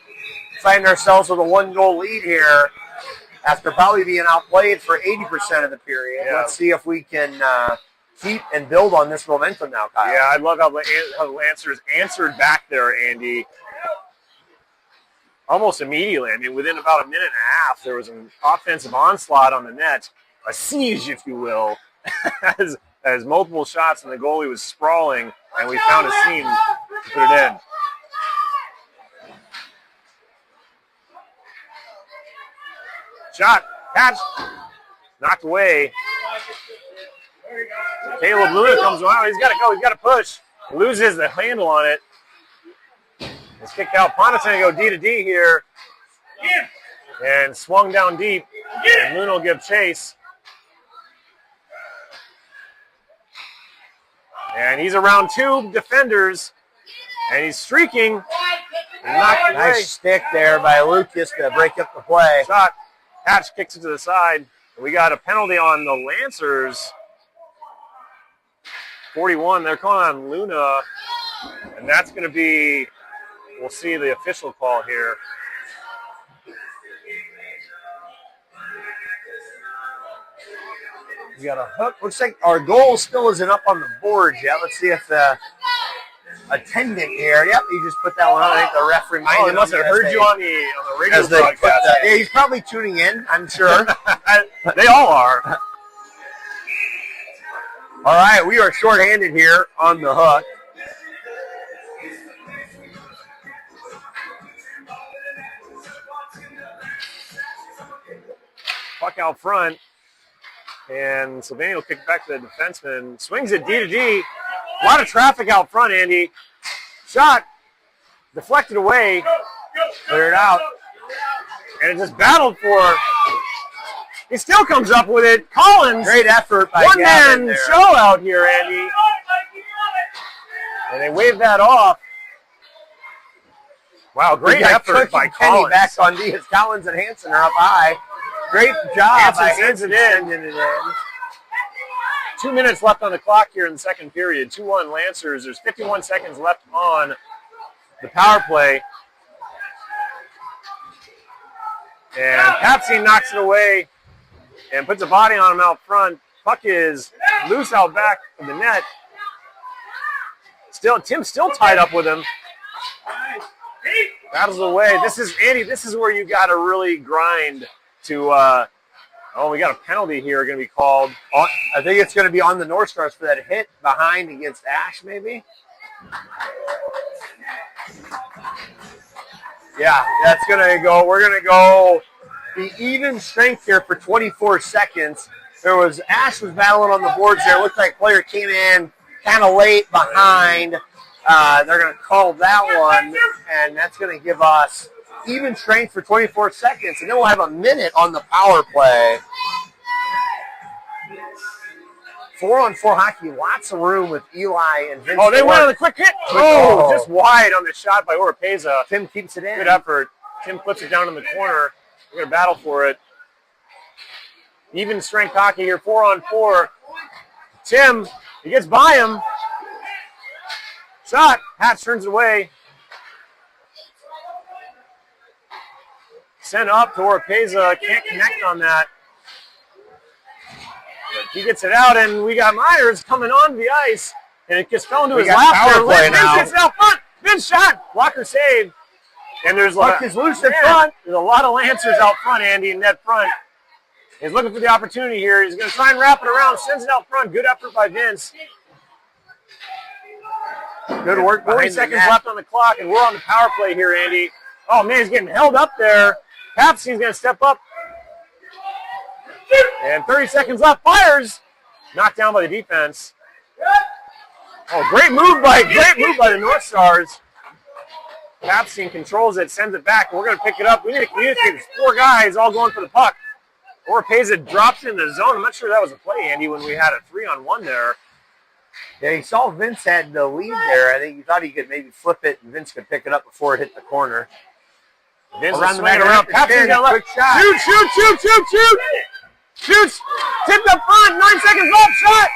Find ourselves with a 1-goal lead here after probably being outplayed for 80% of the period. Yeah. Let's see if we can keep and build on this momentum now, Kyle. Yeah, I love how the Lancers answered back there, Andy. Almost immediately. I mean, within about a minute and a half, there was an offensive onslaught on the net, a siege, if you will, as multiple shots and the goalie was sprawling, and we found a seam to put it in. Shot, catch, knocked away. Caleb Luna comes around. He's got to go. He's got to push. Loses the handle on it. Let's kick out. Ponta's going to go D to D here. And swung down deep. And Luna will give chase. And he's around two defenders. And he's streaking. Nice stick there by Lucas to break up the play. Shot. Hatch kicks it to the side. We got a penalty on the Lancers. 41. They're calling on Luna. And that's going to be, we'll see the official call here. We got a hook. Looks like our goal still isn't up on the board yet. Let's see if the attendant here. Yep, he just put that one on. I think the ref reminded him. He must have heard you on the radio broadcast. Yeah, he's probably tuning in, I'm sure. They all are. All right, we are shorthanded here on the hook. Puck out front. And Sylvania will kick back to the defenseman. Swings it D to D. A lot of traffic out front, Andy. Shot. Deflected away. Cleared out. And it just battled for. He still comes up with it. Collins. Great effort by One-man show out here, Andy. And they wave that off. Wow, great effort by Collins. Back on D as Collins and Hansen are up high. Great job. Hansen sends it in. 2 minutes left on the clock here in the second period. 2-1 Lancers. There's 51 seconds left on the power play. And Papsy knocks it away and puts a body on him out front. Puck is loose out back of the net. Tim's still tied up with him. Battles away. This is where you got to really grind to, we got a penalty here going to be called. I think it's going to be on the North Stars for that hit behind against Ash, maybe. Yeah, that's going to go. We're going to go the even strength here for 24 seconds. Ash was battling on the boards there. It looked like player came in kind of late behind. they're going to call that one, and that's going to give us even strength for 24 seconds, and then we'll have a minute on the power play. 4-on-4 hockey, lots of room with Eli and Vince. Oh, they went on the quick hit. Oh, just wide on the shot by Oropeza. Tim keeps it in. Good effort. Tim puts it down in the corner. We're going to battle for it. Even strength hockey here, 4-on-4. Tim, he gets by him. Shot. Hatch turns it away. Sent up to Oropeza. Can't connect on that. But he gets it out, and we got Myers coming onto the ice. And it gets fell into his lap there. Vince gets it out front. Vince shot. Blocker save. And there's Puck is loose in front. There's a lot of Lancers out front, Andy, in net front. He's looking for the opportunity here. He's going to try and wrap it around. Sends it out front. Good effort by Vince. Good work. 40 seconds left on the clock, and we're on the power play here, Andy. Oh, man, he's getting held up there. Papsey's going to step up. And 30 seconds left. Fires. Knocked down by the defense. Oh, great move by the North Stars. Papsey controls it, sends it back. We're going to pick it up. We need to communicate. There's 4 guys all going for the puck. Oropeza drops in the zone. I'm not sure that was a play, Andy, when we had a 3-on-1 there. Yeah, he saw Vince had the lead there. I think he thought he could maybe flip it, and Vince could pick it up before it hit the corner. Vince is swinging around. Papsey's got left. Shot. Shoot. Shoots. Tipped up front. 9 seconds left. Shot.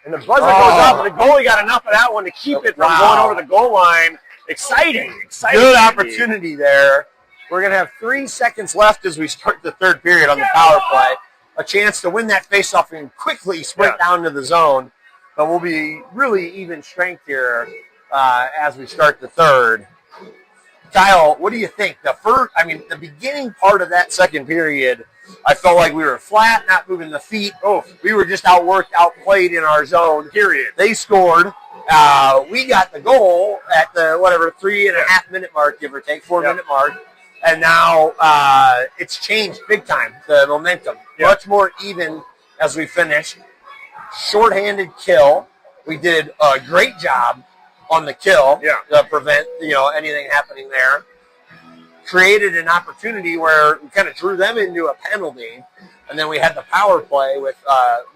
And the buzzer goes up, and the goalie got enough of that one to keep it from going over the goal line. Exciting. Good opportunity there. We're going to have 3 seconds left as we start the third period on the power play. A chance to win that faceoff and quickly sprint down to the zone. But we'll be really even strength here as we start the third. Kyle, what do you think? The beginning part of that second period, I felt like we were flat, not moving the feet. We were just outworked, outplayed in our zone. Period. They scored. We got the goal at the 3.5 minute mark, give or take, 4 minute mark. And now it's changed big time, the momentum. Much more even as we finish. Shorthanded kill. We did a great job on the kill to prevent anything happening there. Created an opportunity where we kind of drew them into a penalty. And then we had the power play with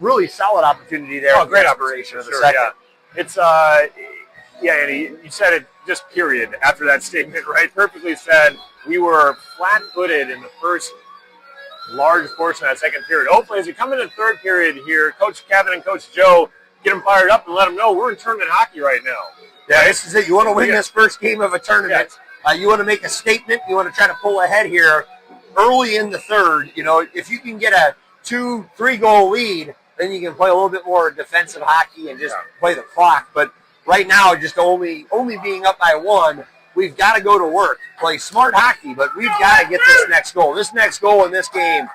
really solid opportunity there. Great operation of the second. Yeah. It's, Andy, you said it just period after that statement, right? Perfectly said. We were flat-footed in the first large portion of that second period. Hopefully, as we come into the third period here, Coach Kevin and Coach Joe get them fired up and let them know we're in tournament hockey right now. Yeah, this is it. You want to win this first game of a tournament. You want to make a statement. You want to try to pull ahead here early in the third. If you can get a 2-3 goal lead, then you can play a little bit more defensive hockey and just play the clock. But right now, just only being up by 1, we've got to go to work, play smart hockey, but we've got to get this next goal. This next goal in this game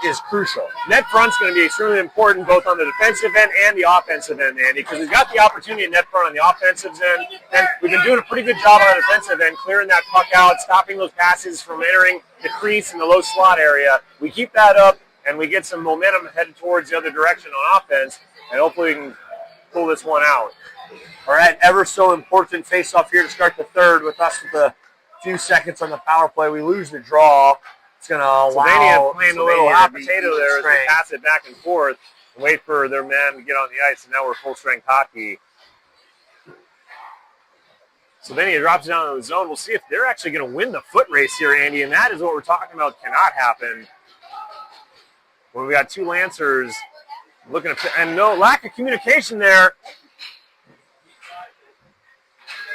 is crucial. Net front's going to be extremely important both on the defensive end and the offensive end, Andy, because we've got the opportunity at net front on the offensive end, and we've been doing a pretty good job on the defensive end, clearing that puck out, stopping those passes from entering the crease in the low slot area. We keep that up, and we get some momentum headed towards the other direction on offense, and hopefully we can pull this one out. All right, ever so important face-off here to start the third with us with a few seconds on the power play. We lose the draw. It's going to allow Sylvania playing a little hot potato there as they pass it back and forth and wait for their man to get on the ice, and now we're full-strength hockey. Sylvania drops it down in the zone. We'll see if they're actually going to win the foot race here, Andy, and that is what we're talking about cannot happen. When we got 2 Lancers looking at, and no lack of communication there.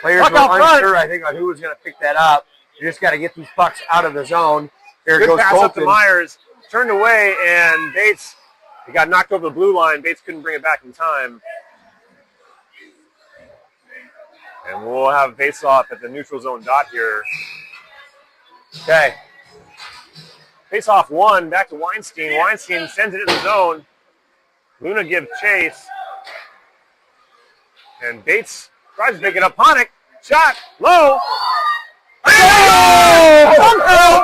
Players were unsure, I think, on who was going to pick that up. You just got to get these pucks out of the zone. Here Good goes pass Colton. Up to Myers. Turned away, and Bates, he got knocked over the blue line. Bates couldn't bring it back in time. And we'll have face-off at the neutral zone dot here. Okay. Face-off 1, back to Weinstein. Weinstein sends it in the zone. Luna gives chase. And Bates tries to pick it up. Ponick, shot, low. Oh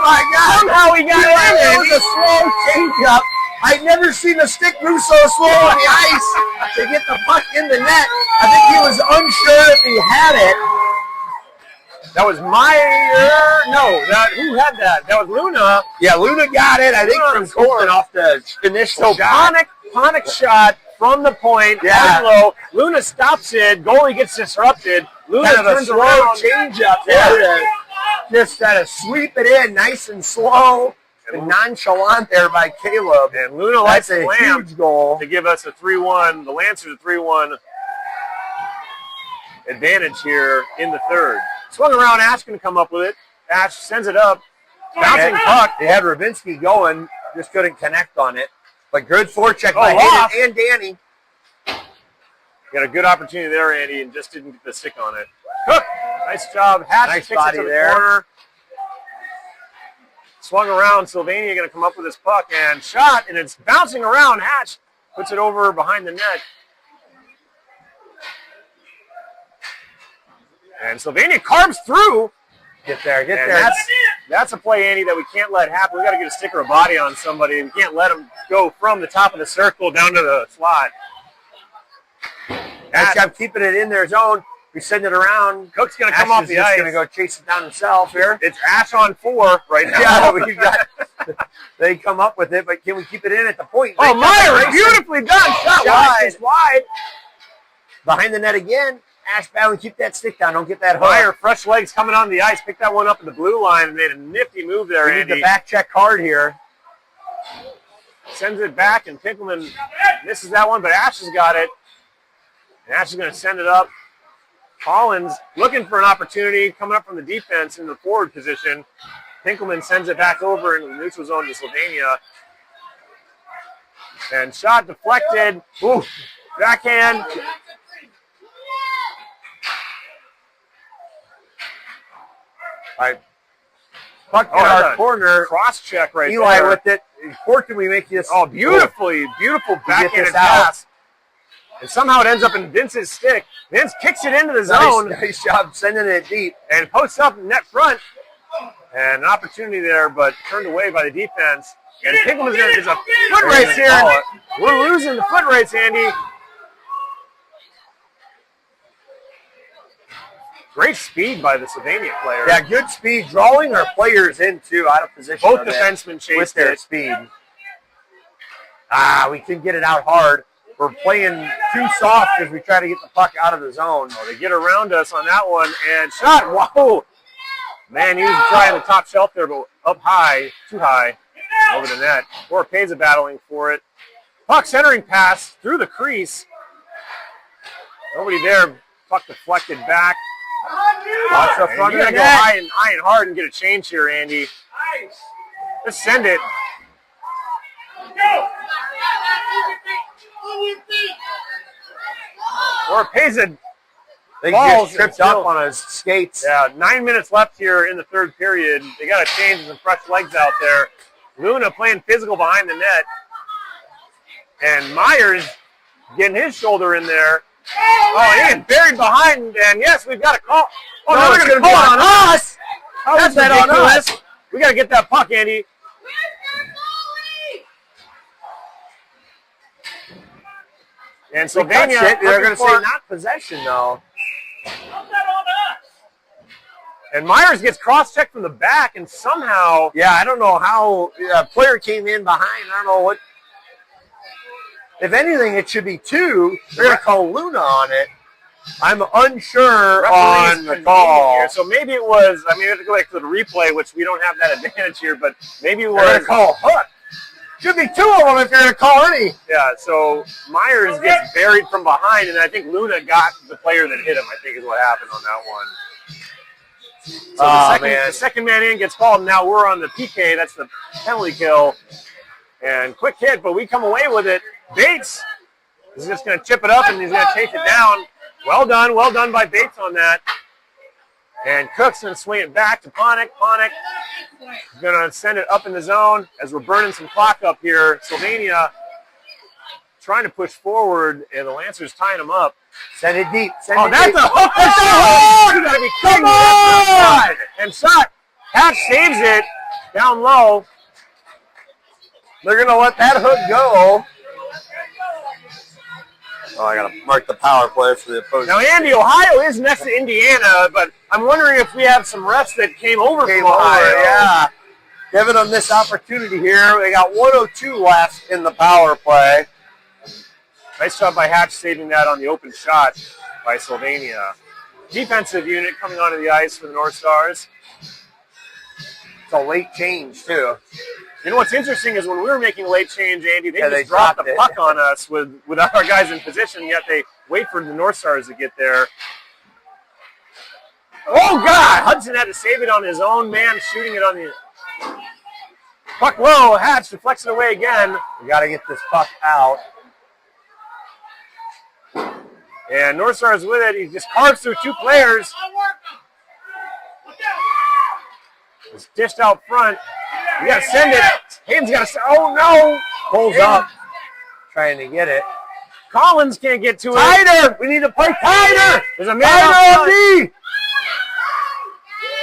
my God! Somehow he got it in. It was a slow change-up. I've never seen a stick move so slow on the ice to get the puck in the net. I think he was unsure if he had it. That was Meyer. No, who had that? That was Luna. Yeah, Luna got it. I think from Colton off the initial shot. Ponic shot from the point. Yeah. Low. Luna stops it. Goalie gets disrupted. Luna Kind of a turns slow around. change up there. Just kind of sweep it in nice and slow and nonchalant there by Caleb. And Luna likes a Lamb huge goal to give us a 3-1. The Lancers a 3-1 advantage here in the third. Swung around, Ash can come up with it. Ash sends it up. Bouncing puck. They had Ravinsky going, just couldn't connect on it. But good forecheck by Hayden and Danny. Got a good opportunity there, Andy, and just didn't get the stick on it. Cook, nice job. Hatch Nice kicks body it to the there. corner. Swung around. Sylvania going to come up with his puck and shot, and it's bouncing around. Hatch puts it over behind the net. And Sylvania carves through. Get there, get And there. that's a play, Andy, that we can't let happen. We got to get a stick or a body on somebody. We can't let them go from the top of the circle down to the slot. Nice job keeping it in their zone. We send it around. Cook's going to come off the ice. He's going to go chase it down himself here. It's Ash on 4 right now. Yeah, we got. They come up with it, but can we keep it in at the point? Oh, Meyer, beautifully done. Shot wide. Behind the net again. Ash battling, keep that stick down. Don't get that hook. Meyer, fresh legs coming on the ice. Picked that one up in the blue line and made a nifty move there, We need Andy. the back check hard here. Sends it back, and Pinkelman misses that one, but Ash has got it. And Ash is going to send it up. Collins looking for an opportunity, coming up from the defense in the forward position. Pinkelman sends it back over into the neutral zone to Sylvania. And shot deflected. Ooh, backhand. All right. Puck in our corner. Cross check right Eli there. with it. Important we make this. Oh, beautifully, beautiful backhanded this out. pass. And somehow it ends up in Vince's stick. Vince kicks it into the zone. Nice job sending it deep. And posts up net front. And an opportunity there, but turned away by the defense. And Pinkelman's there. There's a foot race here. We're losing the foot race, Andy. Great speed by the Sylvania player. Yeah, good speed. Drawing our players into out of position. Both of it defensemen chased with their it. speed. We can get it out hard. We're playing too soft as we try to get the puck out of the zone. Oh, they get around us on that one. And shot. Whoa. Man, he was trying the top shelf there, but up high, too high, over the net. Orpeza battling for it. Puck centering pass through the crease. Nobody there. Puck deflected back. Watch the front You of got the to go net. high and hard and get a change here, Andy. Just send it. Orpeza. They Balls just tripped and still- up on his skates. Yeah, 9 minutes left here in the third period. They got to change some fresh legs out there. Luna playing physical behind the net. And Myers getting his shoulder in there. Oh, he is buried behind, and yes, we've got a call. Oh, No, no, it's they're going gonna to be call on on us. How That's is that on ridiculous. us? We got to get that puck, Andy. And We Sylvania, touched it. They're going to say looking for- not possession, though. and Myers gets cross-checked from the back, and somehow, Yeah, I don't know how a player came in behind. I don't know what. If anything, it should be 2. They're going to call Luna on it. I'm unsure on the call. here. So maybe it was, I mean, we have to go back to the replay, which we don't have that advantage here, but maybe it They're going was. to call Hook. Should be 2 of them if you're going to call any. Yeah, so Myers gets buried from behind, and I think Luna got the player that hit him, I think is what happened on that one. So the second man in gets called, and now we're on the PK. That's the penalty kill. And quick hit, but we come away with it. Bates is just going to chip it up, and he's going to chase it down. Well done by Bates on that. And Cook's going to swing it back to Ponick. Ponick is going to send it up in the zone as we're burning some clock up here. Sylvania trying to push forward, and the Lancers tying them up. Send it deep. Oh, that's a hook! That's a hook! You gotta be kidding me! That's and shot. Hatch saves it down low. They're going to let that hook go. Oh, I got to mark the power play for the opposing. Now, Andy, Ohio is next to Indiana, but I'm wondering if we have some refs that came over from Ohio. Yeah. Giving them this opportunity here. They got 1:02 left in the power play. Nice job by Hatch saving that on the open shot by Sylvania. Defensive unit coming onto the ice for the North Stars. It's a late change, too. You know what's interesting is when we were making a late change, Andy, they they just dropped the it. puck on us without our guys in position, yet they wait for the North Stars to get there. Oh, God! Hudson had to save it on his own man, shooting it on the puck low. Hatch deflects it away again. We got to get this puck out. And North Stars with it. He just carves through two players. It's dished out front. We got to send it. Hayden's got to. Oh, no. Pulls Hayden. up. Trying to get it. Collins can't get to it. Tighter. We need to play tighter. There's a man out front.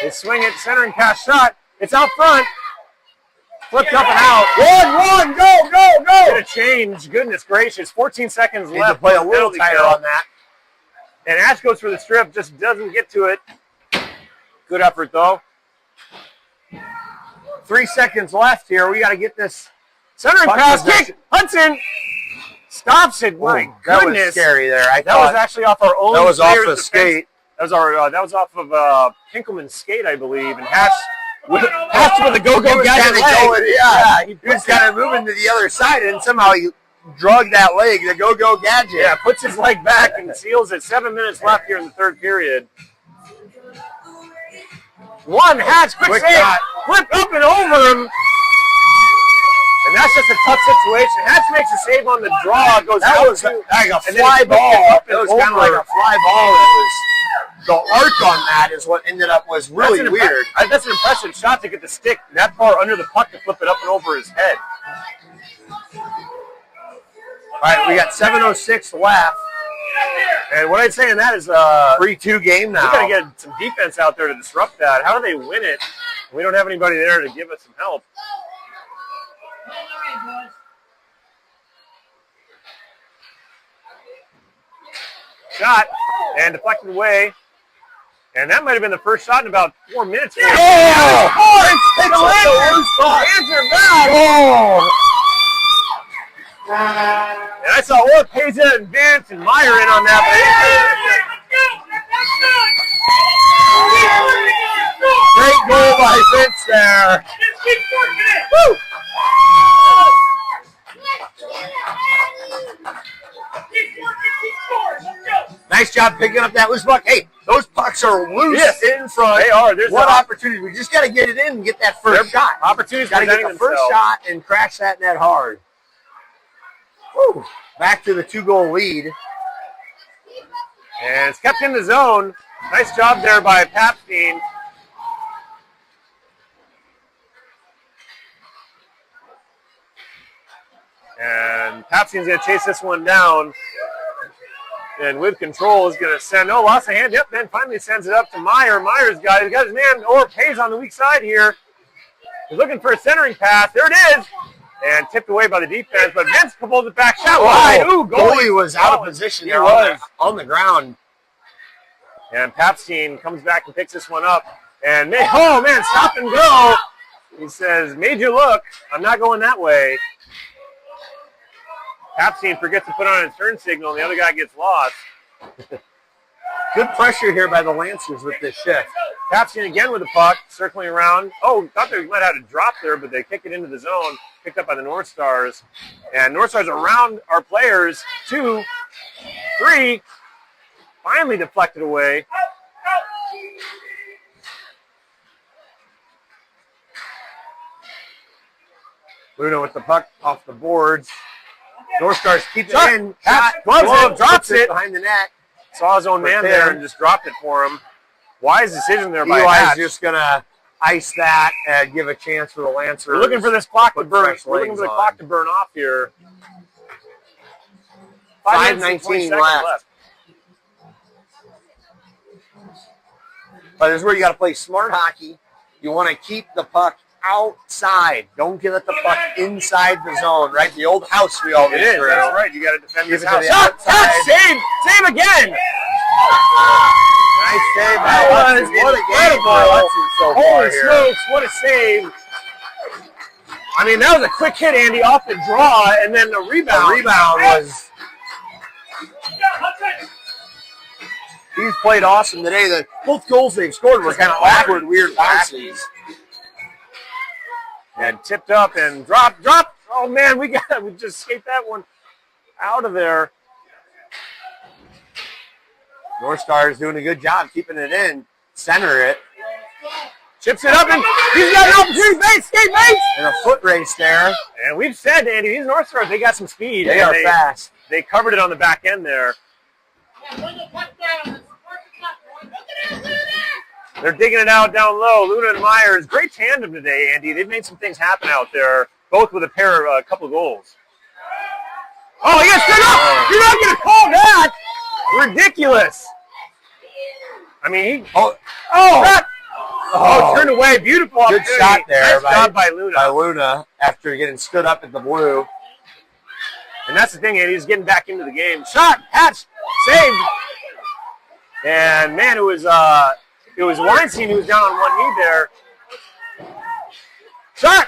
They swing it. Centering pass shot. It's out front. Flipped up and out. 1-1. Go, go, go. Get a change. Goodness gracious. 14 seconds Need left. to play a little tighter on that. And Ash goes for the strip. Just doesn't get to it. Good effort, though. 3 seconds left here. We got to get this. Centering pass, kick. Hudson stops it. My that goodness, was scary there. that was actually off our own. That was off player's the defense. skate. That was our. That was off of Pinkelman's skate, I believe. And Hatch with a go-go gadget leg. He was kind of moving to the other side, and somehow he drug that leg, the go-go gadget. Yeah, puts his leg back and seals it. 7 minutes left here in the third period. One Hatch, quick save, shot. flip up and over him. And that's just a tough situation. Hatch makes a save on the draw, goes That out was to, like a and then fly he picked it ball. up It and was kind of like over. a fly ball. It was the arc on that is what ended up was really weird. That's an impressive shot to get the stick that far under the puck to flip it up and over his head. All right, we got 7:06 left. And what I'd say in that is 3-2 game now. we got to get some defense out there to disrupt that. How do they win it? We don't have anybody there to give us some help. Shot and deflected away. And that might have been the first shot in about 4 minutes. Oh! It's the worst spot. Answer back. Oh! And I saw Orpeza and Vance and Meyer in on that. Great goal by Vince there. Woo! Nice job picking up that loose puck. Hey, those pucks are loose in front. They are. There's what an opportunity. We just got to get it in and get that first shot. Opportunities Got to get presenting the first themselves. shot and crash that net hard. Woo. Back to the 2-goal lead. And it's kept in the zone. Nice job there by Papstein. And Papstein's going to chase this one down. And with control is going to send, lost a hand. Yep, then finally sends it up to Meyer. Meyer's got it. He's got his man, Pays on the weak side here. He's looking for a centering pass. There it is. And tipped away by the defense, but Vince pulls it back. Shot wide. Ooh, goalie was out of position there on the ground. And Papstein comes back and picks this one up. And, stop and go. He says, made you look. I'm not going that way. Papstein forgets to put on his turn signal, and the other guy gets lost. Good pressure here by the Lancers with this shift. Papstein again with the puck, circling around. Thought they might have had a drop there, but they kick it into the zone, picked up by the North Stars. And North Stars around our players. 2, 3, finally deflected away. Luna with the puck off the boards. North Stars keep it in. Gloves drops it behind the net. Saw his own man there and just dropped it for him. Wise decision there by Eli's Hatch. just going to ice that and give a chance for the Lancers. We're looking for this clock to burn. fresh We're looking for the legs clock on. to burn off here. 5:19 left. But this is where you got to play smart hockey. You want to keep the puck outside. Don't get the puck inside the zone, right? The old house we always It is. threw. That's right. You got to defend Give this it to house. the Shot, outside. save, save again. Nice save by That was Hudson. What a game incredible. for Hudson so far Holy here. smokes, what a save. I mean, that was a quick hit, Andy, off the draw, and then the rebound. The rebound was... He's played awesome today. Both goals they've scored were kind of awkward, weird bounces. And tipped up and dropped. Oh, man, we just escaped that one out of there. North Stars doing a good job keeping it in. Center it. Chips it up, and he's got an opportunity. Bates, skate Bates! And a foot race there. And we've said, Andy, these North Stars, they got some speed. They and are fast. They covered it on the back end there. They're digging it out down low. Luna and Myers, great tandem today, Andy. They've made some things happen out there, both with a couple of goals. Oh, he gets stood up! You're not going to call that! Ridiculous! I mean, turned away. Beautiful Good opportunity. shot there. Nice job by Luna. By Luna after getting stood up at the blue. And that's the thing, Andy. He's getting back into the game. Shot, catch, saved. And, man, it was Weinstein who was down on one knee there. Shot!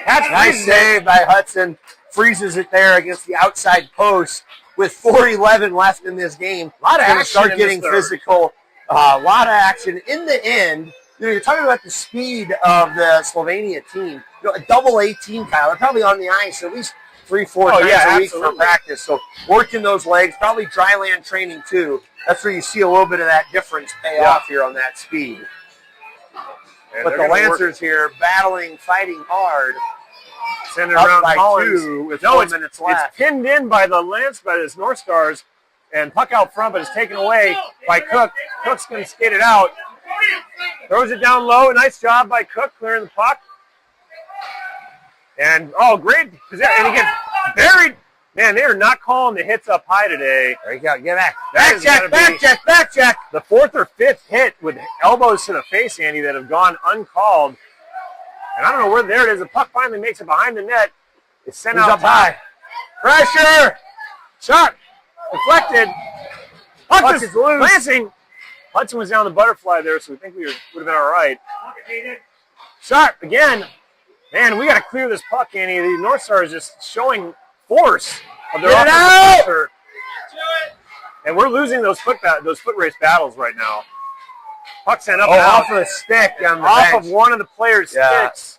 Catch, Nice save by Hudson. Freezes it there against the outside post with 4:11 left in this game. A lot of action Start in getting this third. physical. A lot of action. In the end, you're talking about the speed of the Sylvania team. A double A team, Kyle. They're probably on the ice at least 3-4 times a week for practice. So working those legs, probably dry land training too. That's where you see a little bit of that difference pay off here on that speed. And But the Lancers here battling, fighting hard. Send it Up around by Collins. 2 with 4 minutes left. It's pinned in by the North Stars, and puck out front, but it's taken away by Cook. Cook's going to skate it out. Throws it down low. Nice job by Cook clearing the puck. And, great. And he gets buried. Man, they are not calling the hits up high today. There you go. Get back. Back check. The fourth or fifth hit with elbows to the face, Andy, that have gone uncalled. And I don't know where there it is. The puck finally makes it behind the net. It's sent out high. Pressure. Shot. Deflected. Puck is loose. Glancing. Hudson was down the butterfly there, so we think we would have been all right. Shot again. Man, we got to clear this puck, Andy. The North Stars just showing force of their offensive pressure. And we're losing those foot race battles right now. Puck sent up and out. Off of a stick on the Off bench. of one of the players' sticks.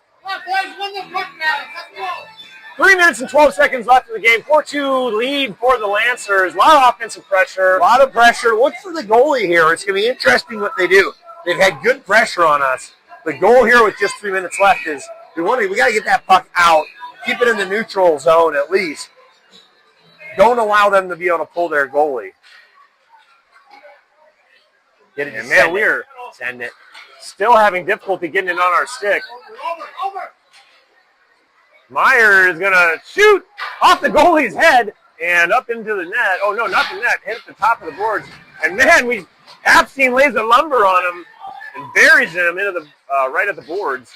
3 minutes and 12 seconds left in the game. 4-2 lead for the Lancers. A lot of offensive pressure. A lot of pressure. Look for the goalie here. It's going to be interesting what they do. They've had good pressure on us. The goal here with just 3 minutes left is we got to get that puck out. Keep it in the neutral zone at least. Don't allow them to be able to pull their goalie. Get it, man, we're send it. Still having difficulty getting it on our stick. Meyer is going to shoot off the goalie's head and up into the net. Oh, no, not the net. Hit at the top of the boards. And, man, Epstein lays the lumber on him and buries him into the right at the boards.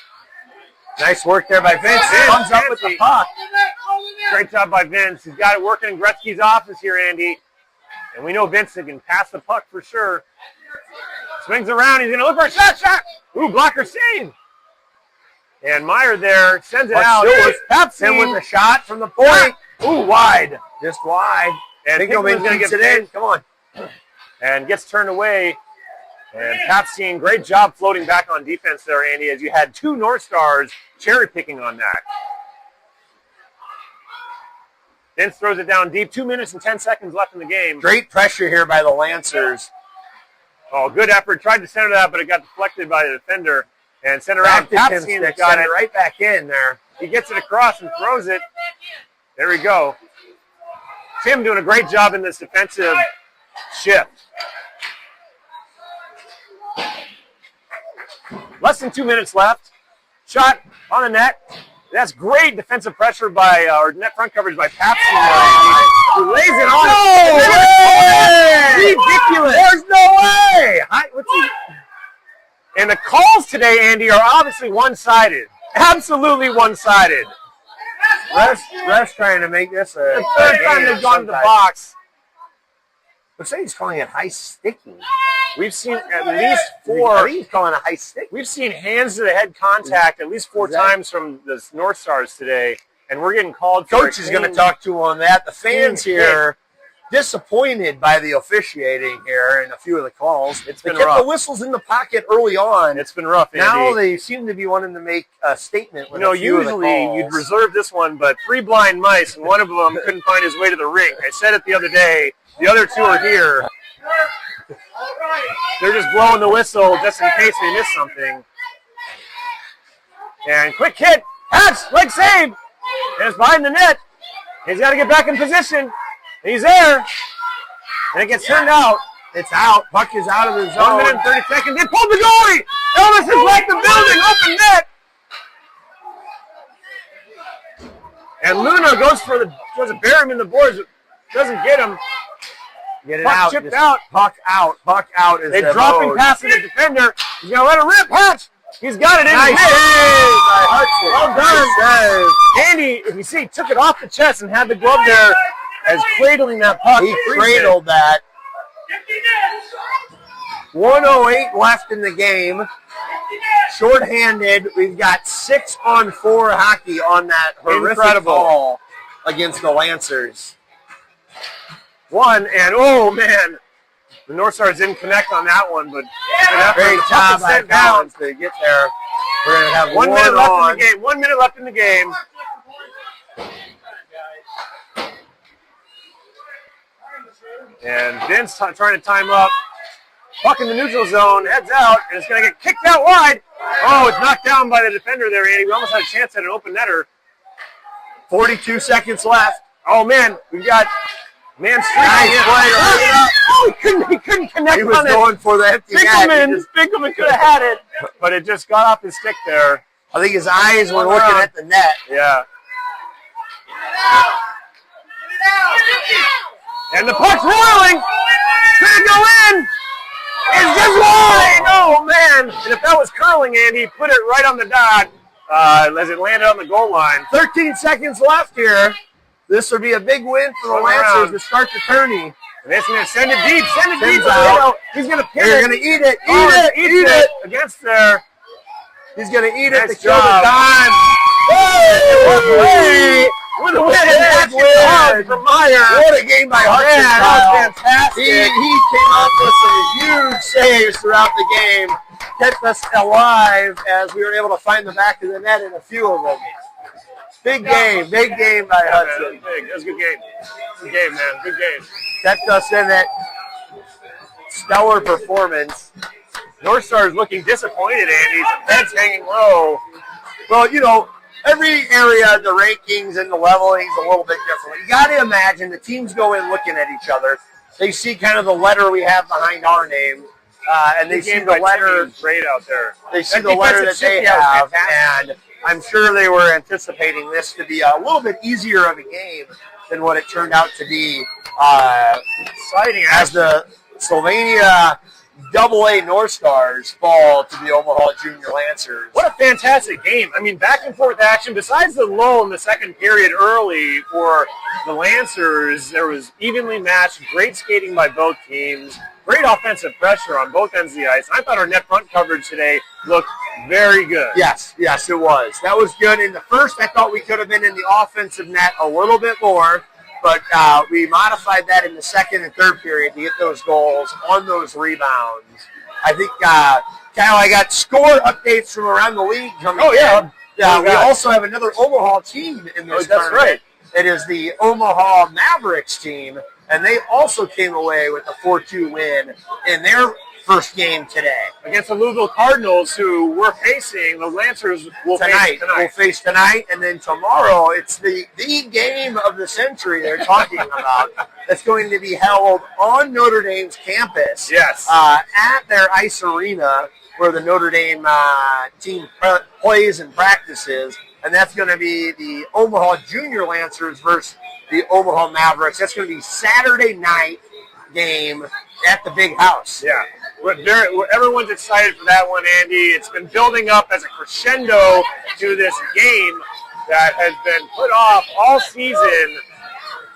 Nice work there by Vince. Comes up with the puck. Great job by Vince. He's got it working in Gretzky's office here, Andy. And we know Vince can pass the puck for sure. Swings around. He's going to look for a shot. Ooh, blocker save. And Meyer there sends it out. Pepsin with a shot from the point. Ooh, wide. Just wide. And Pickleman's going to get it in. Come on. And gets turned away. And Pepsin, great job floating back on defense there, Andy, as you had two North Stars cherry picking on that. Vince throws it down deep. 2 minutes and 10 seconds left in the game. Great pressure here by the Lancers. Oh, good effort. Tried to center that, but it got deflected by the defender. And sent around. Pepsin got it right back in there. He gets it across and throws it. There we go. Tim doing a great job in this defensive shift. Less than 2 minutes left. Shot on the net. That's great defensive pressure by, or net front coverage by Pepsin. Who lays it on. No way! Ridiculous. There's no way! And the calls today, Andy, are obviously one-sided. absolutely one-sided. Ref's trying to make this a The third time they've gone to the box. Looks like he's calling it high sticking. We've seen at least I four. think he's calling it high stick. We've seen hands to the head contact at least 4 times from the North Stars today, and we're getting called. Coach is going to talk to him on that. The fans here disappointed by the officiating here and a few of the calls. It's they been kept rough. the whistles in the pocket early on. It's been rough, Andy. Now they seem to be wanting to make a statement with a few of the usually calls. you'd reserve this one, but 3 blind mice, and one of them couldn't find his way to the rink. I said it the other day. The other 2 are here. They're just blowing the whistle just in case they miss something. And quick hit. Hatch, leg save. And it's behind the net. He's got to get back in position. He's there. And it gets turned out. It's out. Puck is out of the zone. 1 minute and 30 seconds. They pulled the goalie. Elvis has left the building. Open net. And Luna goes to bury him in the boards. Doesn't get him. Get it Puck out. chipped Just out. Puck out. Puck out. Is They the dropping mode. past the defender. He's going to let it rip. Hatch. He's got it in Nice his save hand. by Hudson. Well done. Nice save. Andy, if you see, took it off the chest and had the glove there as cradling that puck. He cradled that. 1:08 left in the game. Shorthanded. We've got 6-on-4 hockey on that horrific Incredible. call against the Lancers. One, and oh man, the North Stars didn't connect on that one, but Great job by sent down. Collins to get there. We're going to have 1 minute on. left in the game. 1 minute left in the game. And Vince trying to time up. Puck in the neutral zone, heads out, and it's going to get kicked out wide. Oh, it's knocked down by the defender there, Andy. We almost had a chance at an open netter. 42 seconds left. Oh man, we've got man streaking Nice in. play. Oh, he couldn't connect He was on it. going for the empty net. Finkelman could have had it, but it just got off his stick there. I think his eyes were looking at the net. Yeah. And the puck's rolling. Could it go in? It's just wide. Oh man! And if that was curling, Andy, put it right on the dot as it landed on the goal line. 13 seconds left here. This would be a big win for the Turn Lancers around. to start the tourney. And it's going to send it deep. Send it deep. Tim's out. He's going to pin They're it. going to eat it. Oh, Eat it. against there. He's going to eat it Nice to kill the job. time. Hey! With a win. That's win. from Meyer. What a game by Hudson. Man, Kyle. that was fantastic. He came up with some huge saves throughout the game. Kept us alive as we were able to find the back of the net in a few of them. Big game by Yeah, man, Hudson. that was a good game. Good game, man. Good game. Kept us in that stellar performance. North Stars looking disappointed, Andy. Some heads hanging low. Well, you know, every area, the rankings and the leveling is a little bit different. You got to imagine the teams go in looking at each other. They see kind of the letter we have behind our name, and they see the letter. Great out there. They see That the letter that defensive they shift, yeah, was have, fantastic. and I'm sure they were anticipating this to be a little bit easier of a game than what it turned out to be. Exciting As the Sylvania AA North Stars fall to the Omaha Junior Lancers. What a fantastic game. I mean, back and forth action. Besides the lull in the second period early for the Lancers, there was evenly matched, great skating by both teams, great offensive pressure on both ends of the ice. I thought our net front coverage today looked very good. Yes, it was. That was good. In the first, I thought we could have been in the offensive net a little bit more, but we modified that in the second and third period to get those goals on those rebounds. I think, Kyle, I got score updates from around the league coming in. We also have another Omaha team in this that's tournament. right. It is the Omaha Mavericks team, and they also came away with a 4-2 win in their first game today. Against the Louisville Cardinals, who we're facing, the Lancers will face tonight. We'll face tonight, and then tomorrow it's the game of the century they're talking about. That's going to be held on Notre Dame's campus. Yes. At their ice arena where the Notre Dame team plays and practices, and that's going to be the Omaha Junior Lancers versus the Omaha Mavericks. That's going to be Saturday night game at the Big House. Yeah. Everyone's excited for that one, Andy. It's been building up as a crescendo to this game that has been put off all season,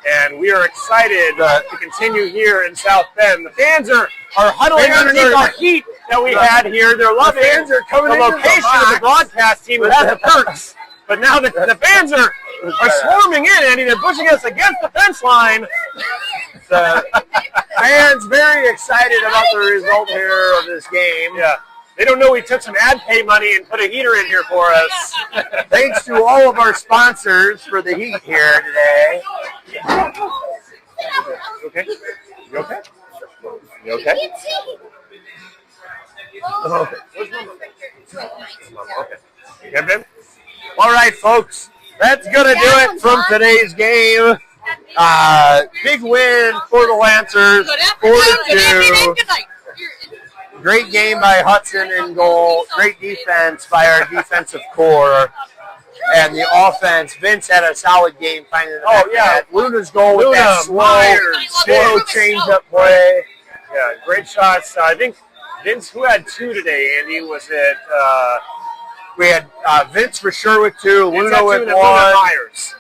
and we are excited to continue here in South Bend. The fans are huddling underneath our heat that we had here. They're loving the location of the broadcast team without the perks. But now the fans are swarming in, Andy. They're pushing us against the fence line. The fans very excited about the result here of this game. Yeah. They don't know we took some ad pay money and put a heater in here for us. Thanks to all of our sponsors for the heat here today. Okay? You okay? You okay? Okay. Okay. You Ben? All right, folks. That's going to do it from today's game. Big win for the Lancers, 4-2. Great game by Hudson in goal. Great defense by our defensive core. And the offense, Vince had a solid game finding the net. Luna's goal with that slow change-up play. Yeah, great shots. I think Vince, who had 2 today, Andy? Was it? We had Vince for sure with 2, Luna with 1,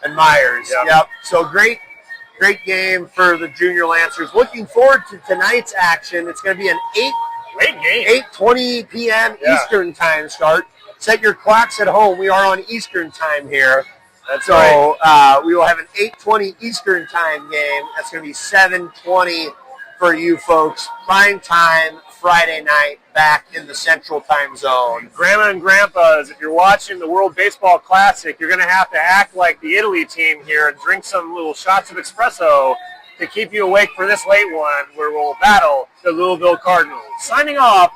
and Myers. Yep. So great game for the Junior Lancers. Looking forward to tonight's action. It's going to be an 8:20 p.m. Eastern time start. Set your clocks at home. We are on Eastern time here. So we will have an 8:20 Eastern time game. That's going to be 7:20 for you folks. Prime time Friday night back in the Central Time Zone. Grandma and Grandpas, if you're watching the World Baseball Classic, you're going to have to act like the Italy team here and drink some little shots of espresso to keep you awake for this late one where we'll battle the Louisville Cardinals. Signing off,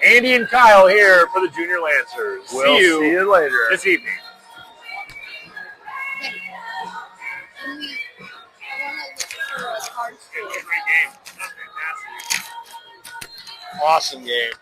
Andy and Kyle here for the Junior Lancers. We'll see you later this evening. Great game. Fantastic. Awesome game.